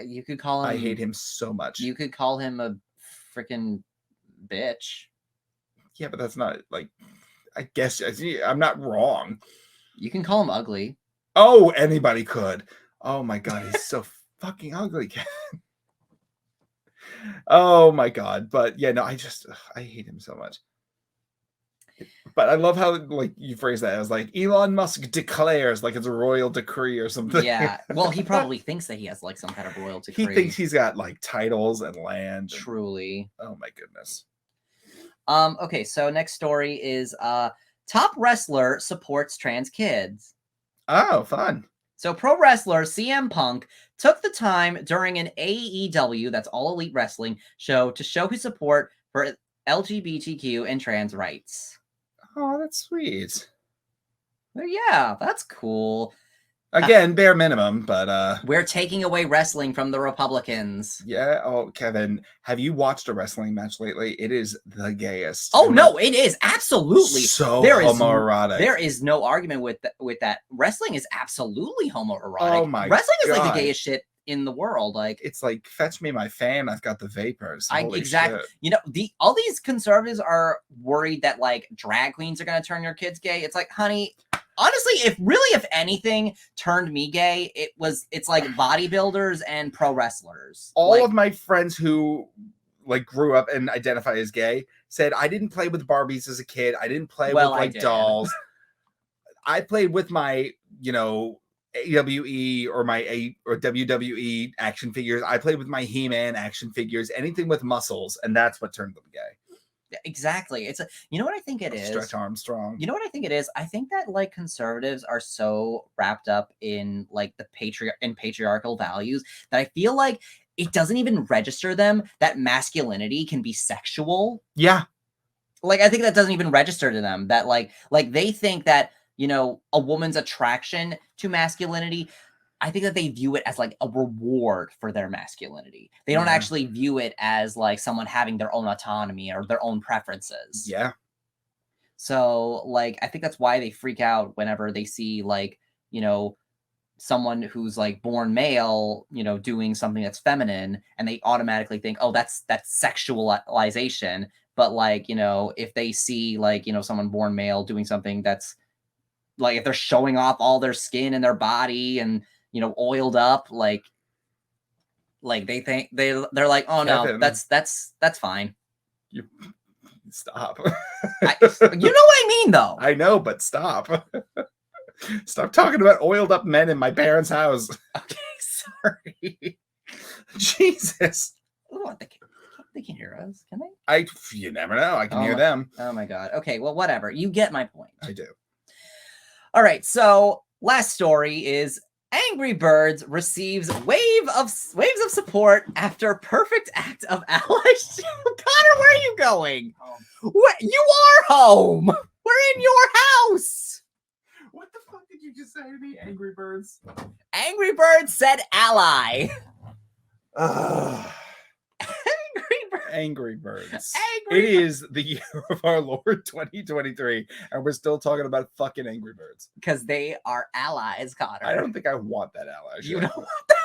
You could call him. I hate him so much. You could call him a freaking bitch. Yeah, but that's not, like, I guess I'm not wrong. You can call him ugly. Oh, anybody could. Oh my God, he's so fucking ugly. Oh my God. But yeah, no, I hate him so much. But I love how like you phrase that as like Elon Musk declares like it's a royal decree or something. Yeah. Well, he probably thinks that he has like some kind of royal He decree. thinks he's got like titles and land. Truly. Oh my goodness. Okay, so next story is top wrestler supports trans kids. Oh, fun. So pro wrestler CM Punk took the time during an AEW, that's All Elite Wrestling, show to show his support for LGBTQ and trans rights. Oh, that's sweet. Well, yeah, that's cool. Again, bare minimum, but we're taking away wrestling from the Republicans. Yeah. Oh, Kevin, have you watched a wrestling match lately? It is the gayest. Oh no, it is absolutely so there homoerotic. There is no argument with that. Wrestling is absolutely homoerotic. Oh my wrestling is like God. the gayest shit in the world. Like it's like fetch me my fan. I've got the vapors. Exactly. Shit. You know, all these conservatives are worried that like drag queens are gonna turn your kids gay. It's like, honey. Honestly, if anything turned me gay, it's like bodybuilders and pro wrestlers. All of my friends who like grew up and identify as gay said I didn't play with Barbies as a kid. I didn't play with like dolls. I played with my, AWE or or WWE action figures. I played with my He-Man action figures, anything with muscles, and that's what turned them gay. Exactly. It's you know what I think it is? Stretch Armstrong. You know what I think it is? I think that like conservatives are so wrapped up in like the patriarchal values that I feel like it doesn't even register them that masculinity can be sexual. Yeah. Like I think that doesn't even register to them that like they think that, a woman's attraction to masculinity, I think that they view it as like a reward for their masculinity. They don't actually view it as like someone having their own autonomy or their own preferences. Yeah. So like, I think that's why they freak out whenever they see like, someone who's like born male, doing something that's feminine, and they automatically think, oh, that's sexualization. But like, if they see like, someone born male doing something that's like, if they're showing off all their skin and their body and, oiled up, like they think they're like, oh Kevin, no, that's fine. You stop. You know what I mean, though. I know, but stop. Stop talking about oiled up men in my parents' house. Okay, sorry. Jesus. Oh, they can hear us, can they? You never know. I can hear them. Oh my God. Okay, well, whatever. You get my point. I do. All right, so last story is Angry Birds receives waves of support after perfect act of allyship. Connor, where are you going? What? You are home. We're in your house. What the fuck did you just say to me, Angry Birds? Angry Birds said ally. Angry Birds. It is the year of our Lord 2023, and we're still talking about fucking Angry Birds. Because they are allies, Connor. I don't think I want that ally. You don't want that?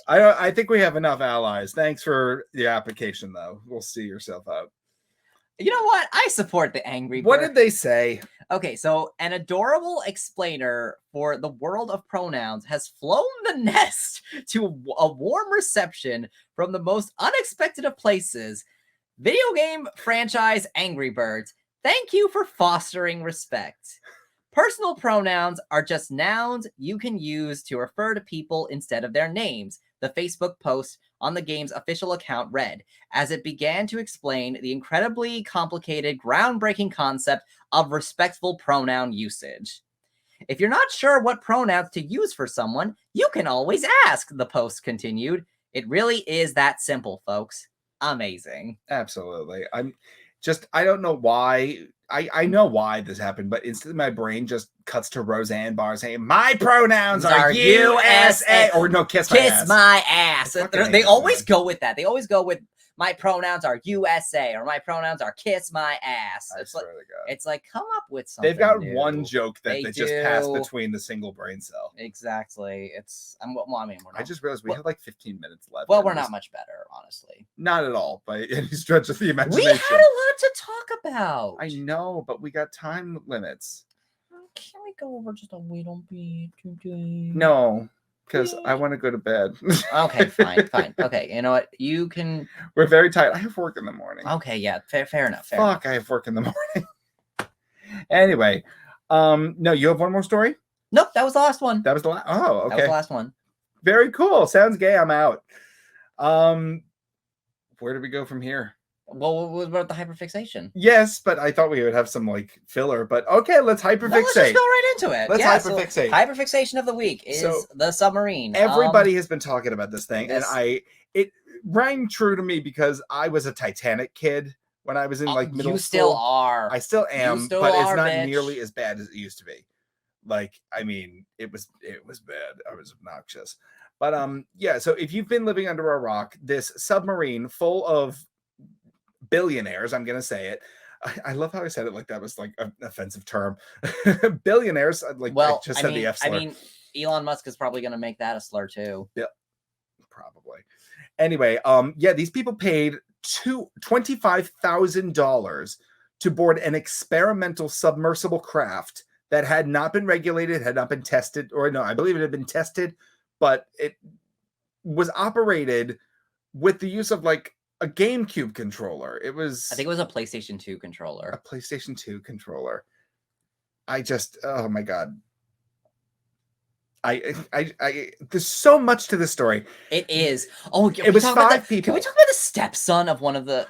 I think we have enough allies. Thanks for the application, though. We'll see yourself out. You know what? I support the Angry Birds. What did they say? Okay, so an adorable explainer for the world of pronouns has flown the nest to a warm reception from the most unexpected of places. Video game franchise Angry Birds, thank you for fostering respect. Personal pronouns are just nouns you can use to refer to people instead of their names, the Facebook post on the game's official account read, as it began to explain the incredibly complicated, groundbreaking concept of respectful pronoun usage. If you're not sure what pronouns to use for someone, you can always ask, the post continued. It really is that simple, folks. Amazing. Absolutely. I don't know why. I know why this happened, but instantly my brain just cuts to Roseanne Barr saying, my pronouns are USA. Or no, kiss my ass. They always go with that. They always go with, my pronouns are USA, or my pronouns are kiss my ass. It's like, come up with something. They've got new. one joke that they just passed between the single brain cell. Exactly. We're not. I just realized we have like 15 minutes left. Well, we're not much better, honestly. Not at all, by any stretch of the imagination. We had a lot to talk about. I know, but we got time limits. Can we go over just a little bit today? No. Because I want to go to bed. Okay, fine. Okay, you know what? You can... We're very tired. I have work in the morning. Okay, yeah, fair enough. I have work in the morning. Anyway, no, you have one more story? Nope, that was the last one. That was the last. Oh, okay. That was the last one. Very cool. Sounds gay. I'm out. Where do we go from here? Well, what about the hyperfixation? Yes, but I thought we would have some like filler. But okay, let's hyperfixate. No, let's just go right into it. Let's yeah, hyperfixate. So hyperfixation of the week is the submarine. Everybody has been talking about this thing, and it rang true to me because I was a Titanic kid when I was in like middle school. You still are. I still am, still but it's are, not bitch. nearly as bad as it used to be. Like, I mean, it was bad. I was obnoxious. But yeah, so if you've been living under a rock, this submarine full of billionaires, I'm gonna say it. I love how I said it like that was like an offensive term. Billionaires, like well, I just said the F slur. I mean, Elon Musk is probably gonna make that a slur too. Yeah, probably. Anyway, yeah, these people paid $25,000 to board an experimental submersible craft that had not been regulated, had not been tested, or no, I believe it had been tested, but it was operated with the use of like a GameCube controller. I think it was a PlayStation 2 controller. A PlayStation 2 controller. Oh my God. There's so much to this story. It is. Oh, it was 5 people. Can we talk about the stepson of one of the?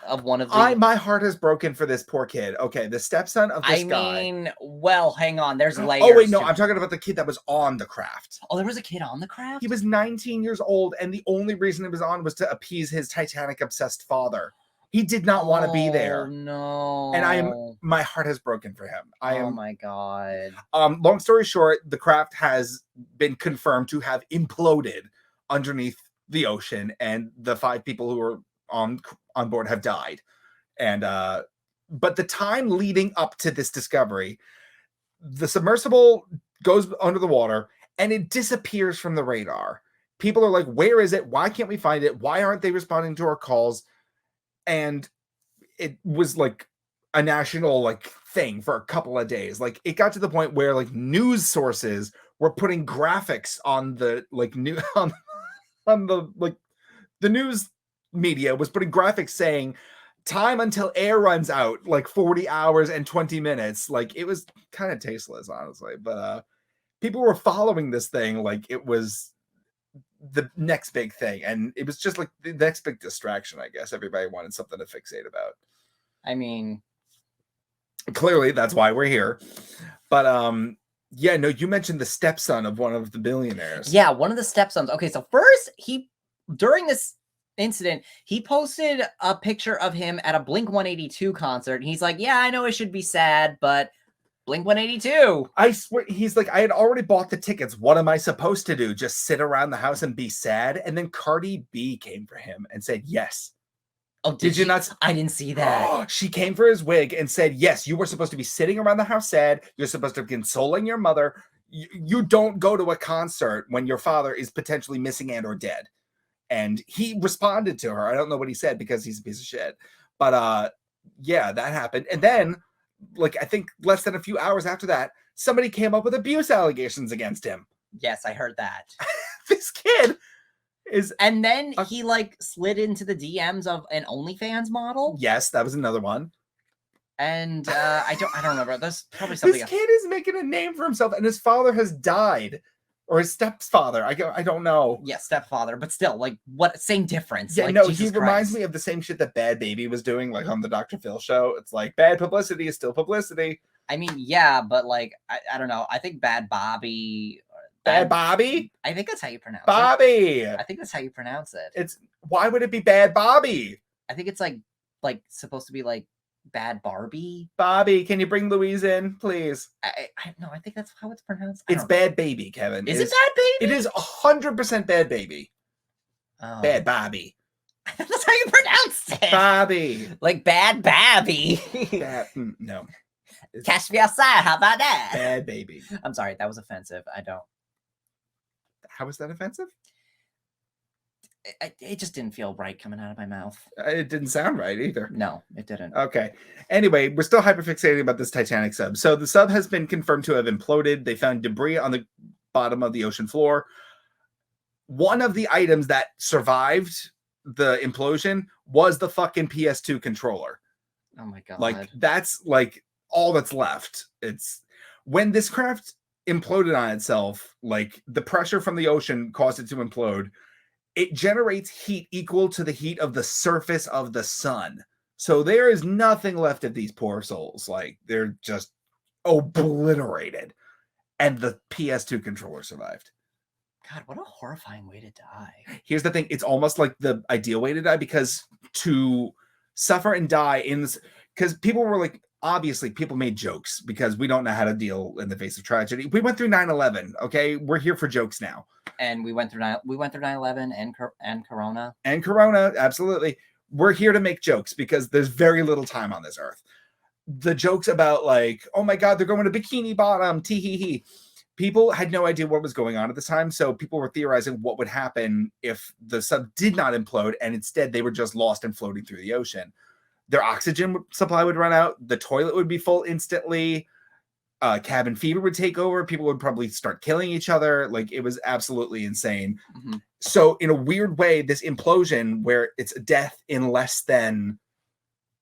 My heart is broken for this poor kid. Okay, the stepson of this guy. I mean, well, hang on. There's layers. Oh wait, no, I'm talking about the kid that was on the craft. Oh, there was a kid on the craft? He was 19 years old, and the only reason he was on was to appease his Titanic obsessed father. He did not want to be there. No. And my heart has broken for him. Oh my God. Long story short, the craft has been confirmed to have imploded underneath the ocean, and the 5 people who were on board have died. And but the time leading up to this discovery, the submersible goes under the water and it disappears from the radar. People are like, where is it? Why can't we find it? Why aren't they responding to our calls? And it was like a national like thing for a couple of days. Like it got to the point where like news sources were putting graphics on the like on the like the news media was putting graphics saying time until air runs out, like 40 hours and 20 minutes. Like it was kind of tasteless, honestly. But people were following this thing like it was the next big thing, and it was just like the next big distraction. I guess everybody wanted something to fixate about. I mean, clearly that's why we're here. But yeah, no, you mentioned the stepson of one of the billionaires. Yeah, one of the stepsons. Okay, so first during this incident, he posted a picture of him at a Blink-182 concert, and he's like, yeah, I know it should be sad, but Blink-182. I swear, he's like, I had already bought the tickets. What am I supposed to do? Just sit around the house and be sad? And then Cardi B came for him and said, yes. Oh, did you not? I didn't see that. She came for his wig and said, yes, you were supposed to be sitting around the house sad. You're supposed to be consoling your mother. You don't go to a concert when your father is potentially missing and or dead. And he responded to her. I don't know what he said because he's a piece of shit. But yeah, that happened. And then, like, I think less than a few hours after that, somebody came up with abuse allegations against him. Yes, I heard that. This kid is... And then he, like, slid into the DMs of an OnlyFans model? Yes, that was another one. And I don't remember. That's probably something This kid is making a name for himself, and his father has died. Or his stepfather. I don't know. Yeah, stepfather. But still, like, what? Same difference. Yeah, like, no, Jesus he reminds me of the same shit that Bad Baby was doing, like, on the Dr. Phil show. It's like, bad publicity is still publicity. I mean, yeah, but, like, I don't know. I think Bad Bobby... Bad Bobby? I think that's how you pronounce Bobby! it. I think that's how you pronounce it. Why would it be Bad Bobby? I think it's, like supposed to be, like, Bad Barbie. Bobby, can you bring Louise in, please? No, I think that's how it's pronounced. It's Bad Baby, Kevin. Is it Bad Baby? It is 100% Bad Baby. Oh. Bad Bobby. That's how you pronounce it. Bobby. Like Bad Babby. No. Catch me outside. How about that? Bad Baby. I'm sorry. That was offensive. How was that offensive? It just didn't feel right coming out of my mouth. It didn't sound right either. No, it didn't. Okay. Anyway, we're still hyperfixating about this Titanic sub. So the sub has been confirmed to have imploded. They found debris on the bottom of the ocean floor. One of the items that survived the implosion was the fucking PS2 controller. Oh my God. Like, that's like all that's left. It's when this craft imploded on itself, like the pressure from the ocean caused it to implode. It generates heat equal to the heat of the surface of the sun. So there is nothing left of these poor souls. Like they're just obliterated. And the PS2 controller survived. God, what a horrifying way to die. Here's the thing. It's almost like the ideal way to die, because to suffer and die in this, because people were like, obviously people made jokes because we don't know how to deal in the face of tragedy. We went through 9/11. Okay. We're here for jokes now. And we went through 9/11 and Corona. And Corona. Absolutely. We're here to make jokes because there's very little time on this earth. The jokes about like, oh my God, they're going to Bikini Bottom. Tee hee hee. People had no idea what was going on at the time. So people were theorizing what would happen if the sub did not implode and instead they were just lost and floating through the ocean. Their oxygen supply would run out. The toilet would be full instantly. Cabin fever would take over. People would probably start killing each other. Like it was absolutely insane. Mm-hmm. So in a weird way, this implosion where it's a death in less than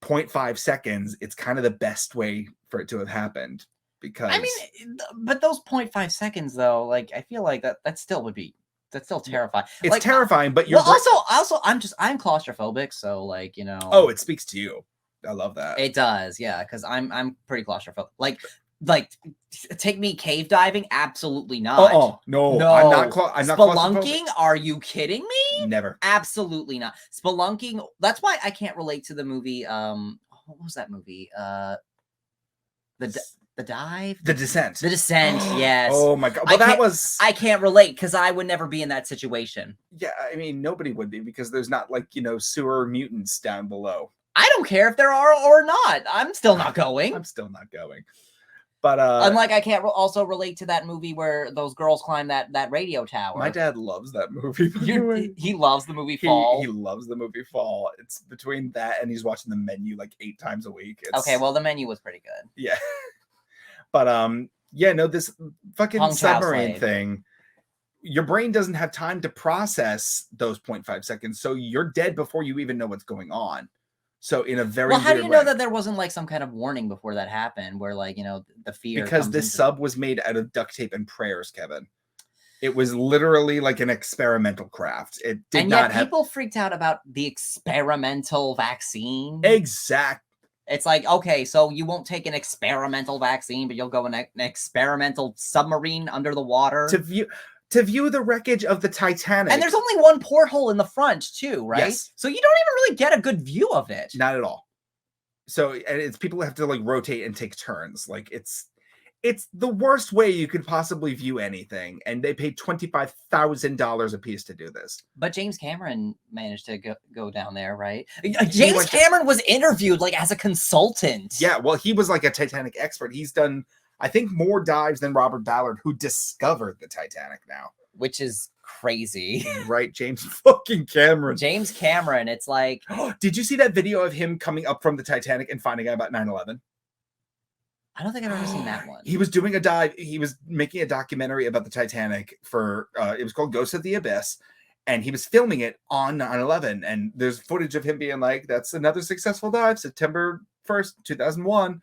0.5 seconds, it's kind of the best way for it to have happened. Because I mean, but those 0.5 seconds though, like I feel like that's still terrifying. It's like, terrifying, but you're also I'm claustrophobic, so like, you know. Oh, it speaks to you. I love that. It does, yeah, because I'm pretty claustrophobic. Like take me cave diving, absolutely not. Oh no, I'm not spelunking. Are you kidding me? Never. Absolutely not. Spelunking. That's why I can't relate to the movie. What was that movie? The Dive? The Descent. The Descent, yes. Oh my God. Well, I can't relate because I would never be in that situation. Yeah, I mean, nobody would be because there's not like, sewer mutants down below. I don't care if there are or not. I'm still not going. I'm still not going. But unlike I can't also relate to that movie where those girls climb that radio tower. My dad loves that movie. He loves the movie Fall. He loves the movie Fall. It's between that and he's watching The Menu like 8 times a week. Okay, well, The Menu was pretty good. Yeah. But yeah, no, this fucking submarine thing, your brain doesn't have time to process those 0.5 seconds. So you're dead before you even know what's going on. So in a very how do you know that there wasn't like some kind of warning before that happened where like, the fear? Because this sub was made out of duct tape and prayers, Kevin. It was literally like an experimental craft. It did and not yet people freaked out about the experimental vaccine. Exactly. It's like, okay, so you won't take an experimental vaccine, but you'll go in an experimental submarine under the water to view the wreckage of the Titanic. And there's only one porthole in the front too, right? Yes. So you don't even really get a good view of it. Not at all. So, and it's people have to like rotate and take turns. Like it's the worst way you could possibly view anything. And they paid $25,000 a piece to do this. But James Cameron managed to go down there, right? James Cameron was interviewed like as a consultant. Yeah, well, he was like a Titanic expert. He's done, I think, more dives than Robert Ballard, who discovered the Titanic now. Which is crazy. Right, James fucking Cameron. James Cameron, it's like... Did you see that video of him coming up from the Titanic and finding out about 9/11? I don't think I've ever seen that one. He was doing a dive. He was making a documentary about the Titanic for, it was called Ghosts of the Abyss. And he was filming it on 9/11. And there's footage of him being like, that's another successful dive, September 1st, 2001.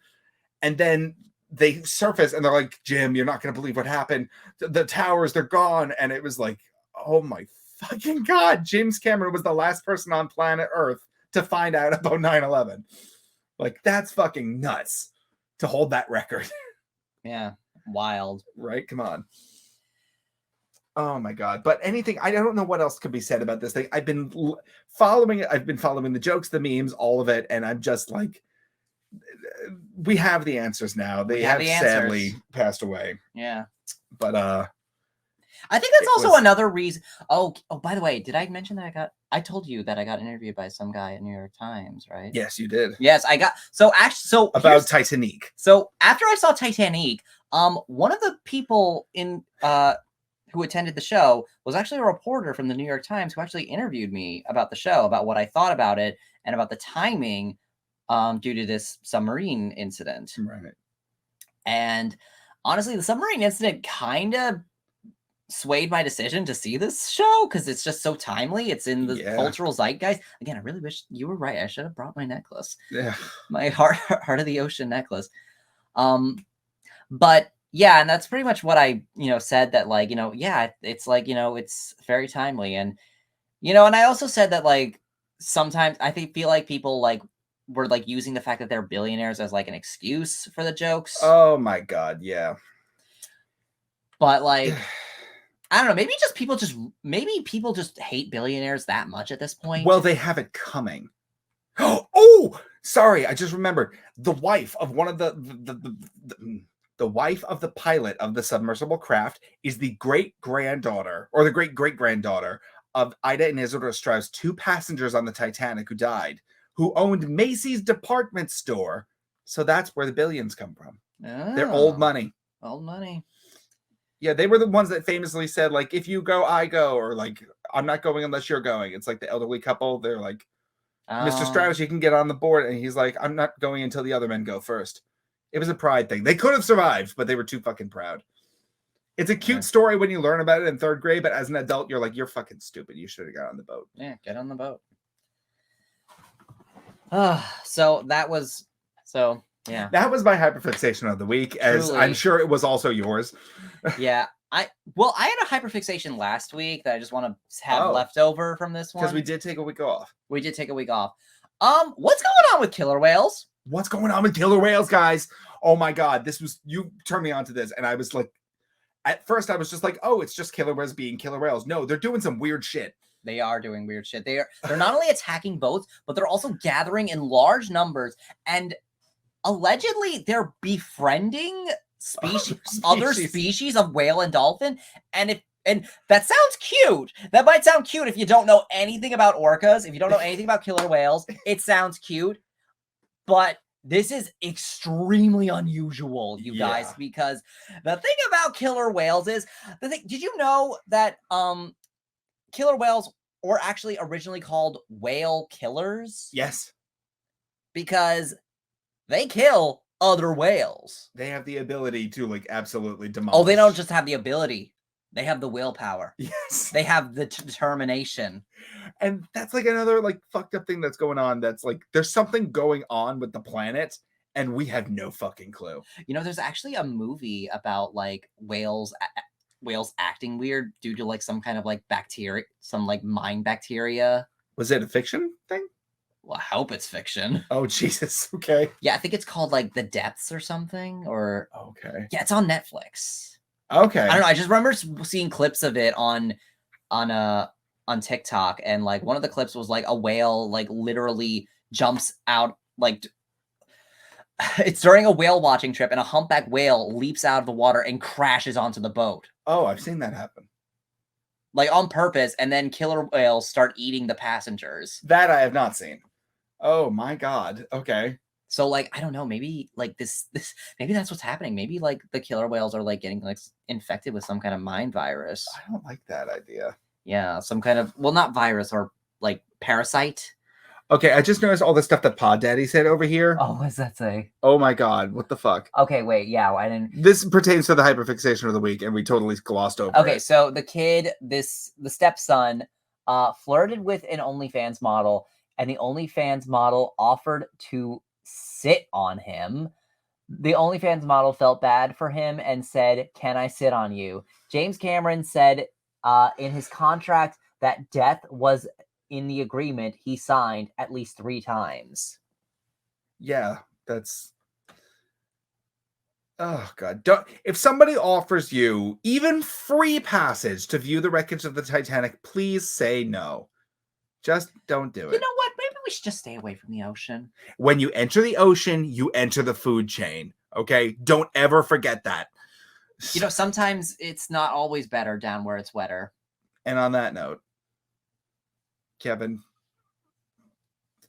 And then they surface and they're like, Jim, you're not going to believe what happened. The towers, they're gone. And it was like, oh my fucking God. James Cameron was the last person on planet Earth to find out about 9/11. Like, that's fucking nuts. To hold that record. Yeah, wild. Right? Come on. Oh my God. But anything, I don't know what else could be said about this thing. I've been following it. I've been following the jokes, the memes, all of it. And I'm just like, we have the answers now. They have sadly passed away. Yeah. But I think that's also another reason. Oh, by the way, did I mention that I told you that I got interviewed by some guy at New York Times, right? Yes, you did. Yes, I got. About Titanic. So after I saw Titanic, one of the people who attended the show was actually a reporter from the New York Times who actually interviewed me about the show, about what I thought about it and about the timing due to this submarine incident. Right. And honestly, the submarine incident kind of swayed my decision to see this show because it's just so timely. It's in the cultural zeitgeist. Again, I really wish you were right. I should have brought my necklace. Yeah. My heart of the ocean necklace. But yeah, and that's pretty much what I, said that like, yeah, it's like, it's very timely. And, and I also said that like, sometimes feel like people like were like using the fact that they're billionaires as like an excuse for the jokes. Oh my God. Yeah. But like, I don't know, maybe people just hate billionaires that much at this point. Well, they have it coming. Oh, sorry. I just remembered the wife of one of the wife of the pilot of the submersible craft is the great-granddaughter or the great-great-granddaughter of Ida and Isidore Strauss, 2 passengers on the Titanic who died, who owned Macy's department store. So that's where the billions come from. Oh, They're old money. Old money. Yeah, they were the ones that famously said, like, if you go, I go, or like, I'm not going unless you're going. It's like the elderly couple. They're like, Mr. Strauss, you can get on the board. And he's like, I'm not going until the other men go first. It was a pride thing. They could have survived, but they were too fucking proud. It's a cute story when you learn about it in 3rd grade, but as an adult, you're like, you're fucking stupid. You should have got on the boat. Yeah, get on the boat. Yeah. That was my hyperfixation of the week, as Truly. I'm sure it was also yours. Yeah. I had a hyperfixation last week that I just want to have left over from this one. Because we did take a week off. We did take a week off. What's going on with killer whales? What's going on with killer whales, guys? Oh my God. You turned me on to this, and I was like, at first I was just like, oh, it's just killer whales being killer whales. No, they're doing some weird shit. They are doing weird shit. They're not only attacking boats, but they're also gathering in large numbers, and allegedly they're befriending other species of whale and dolphin. And that sounds cute. That might sound cute if you don't know anything about orcas, if you don't know anything about killer whales. It sounds cute, but this is extremely unusual, you guys, because the thing about killer whales is did you know that killer whales were actually originally called whale killers? Yes. Because they kill other whales. They have the ability to like absolutely demolish. Oh, they don't just have the ability. They have the willpower. Yes. They have the determination. And that's like another like fucked up thing that's going on. That's like, there's something going on with the planet and we have no fucking clue. There's actually a movie about like whales acting weird due to like some kind of like bacteria, some like mind bacteria. Was it a fiction thing? Well, I hope it's fiction. Oh, Jesus. Okay. Yeah, I think it's called like The Depths or something. Or okay. Yeah, it's on Netflix. Okay. I don't know. I just remember seeing clips of it on TikTok, and like one of the clips was like a whale like literally jumps out, like it's during a whale watching trip, and a humpback whale leaps out of the water and crashes onto the boat. Oh, I've seen that happen. Like on purpose, and then killer whales start eating the passengers. That I have not seen. Oh my God. Okay. So like, I don't know, maybe like this maybe that's what's happening. Maybe like the killer whales are like getting like infected with some kind of mind virus. I don't like that idea. Yeah, some kind of, well, not virus, or like parasite. Okay, I just noticed all the stuff that Pod Daddy said over here. Oh, what does that say? Oh my God, what the fuck? Okay, wait, yeah, I didn't. This pertains to the hyperfixation of the week, and we totally glossed over Okay, it. so the kid, the stepson, flirted with an OnlyFans model, and the OnlyFans model offered to sit on him. The OnlyFans model felt bad for him and said, "Can I sit on you?" James Cameron said in his contract that death was in the agreement he signed at least 3 times. Yeah, that's... Oh God. If somebody offers you even free passage to view the wreckage of the Titanic, please say no. Just don't do it. You know what? Maybe we should just stay away from the ocean. When you enter the ocean, you enter the food chain. Okay? Don't ever forget that. Sometimes it's not always better down where it's wetter. And on that note, Kevin,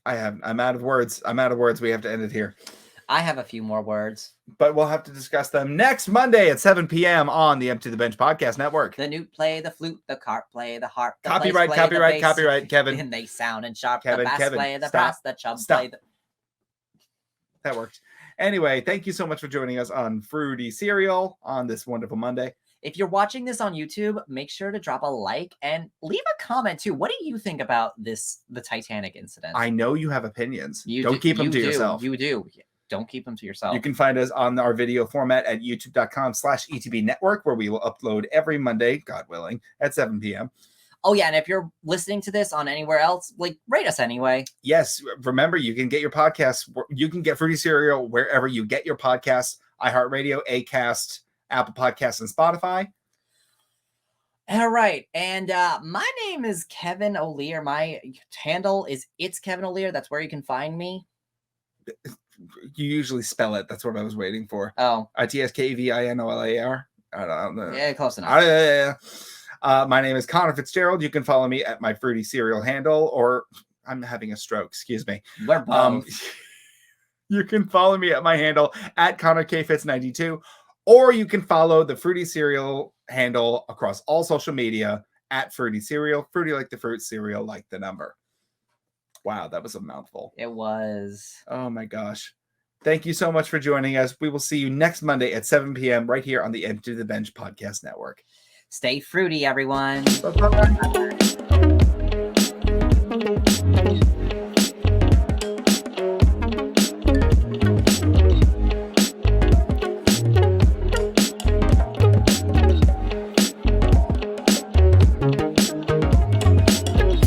I'm out of words. We have to end it here. I have a few more words. But we'll have to discuss them next Monday at 7 p.m. on the Empty the Bench Podcast Network. The newt play the flute, the carp play the harp. The Copyright, Kevin. And they sound and sharp. Kevin, the bass Kevin, play the stop. brass, the chub Stop. play the... That worked. Anyway, thank you so much for joining us on Fruity Cereal on this wonderful Monday. If you're watching this on YouTube, make sure to drop a like and leave a comment too. What do you think about the Titanic incident? I know you have opinions. Don't keep them to yourself. You do. don't keep them to yourself. You can find us on our video format at youtube.com/ETB Network, where we will upload every Monday, God willing, at 7 p.m. Oh, yeah, and if you're listening to this on anywhere else, like, rate us anyway. Yes, remember, you can get your podcasts. You can get Fruity Cereal wherever you get your podcasts. iHeartRadio, Acast, Apple Podcasts, and Spotify. All right, and my name is Kevin O'Lear. My handle is It's Kevin O'Lear. That's where you can find me. You usually spell it. That's what I was waiting for. Oh. ITSKEVINOLAR. I don't know. Yeah, close enough. My name is Connor Fitzgerald. You can follow me at my Fruity Cereal handle, or I'm having a stroke. Excuse me. We're both. You can follow me at my handle at ConnorKFitz92, or you can follow the Fruity Cereal handle across all social media at Fruity Cereal. Fruity like the fruit, cereal like the number. Wow, that was a mouthful. It was. Oh my gosh. Thank you so much for joining us. We will see you next Monday at 7 p.m. right here on the Empty the Bench Podcast Network. Stay fruity, everyone. Bye-bye.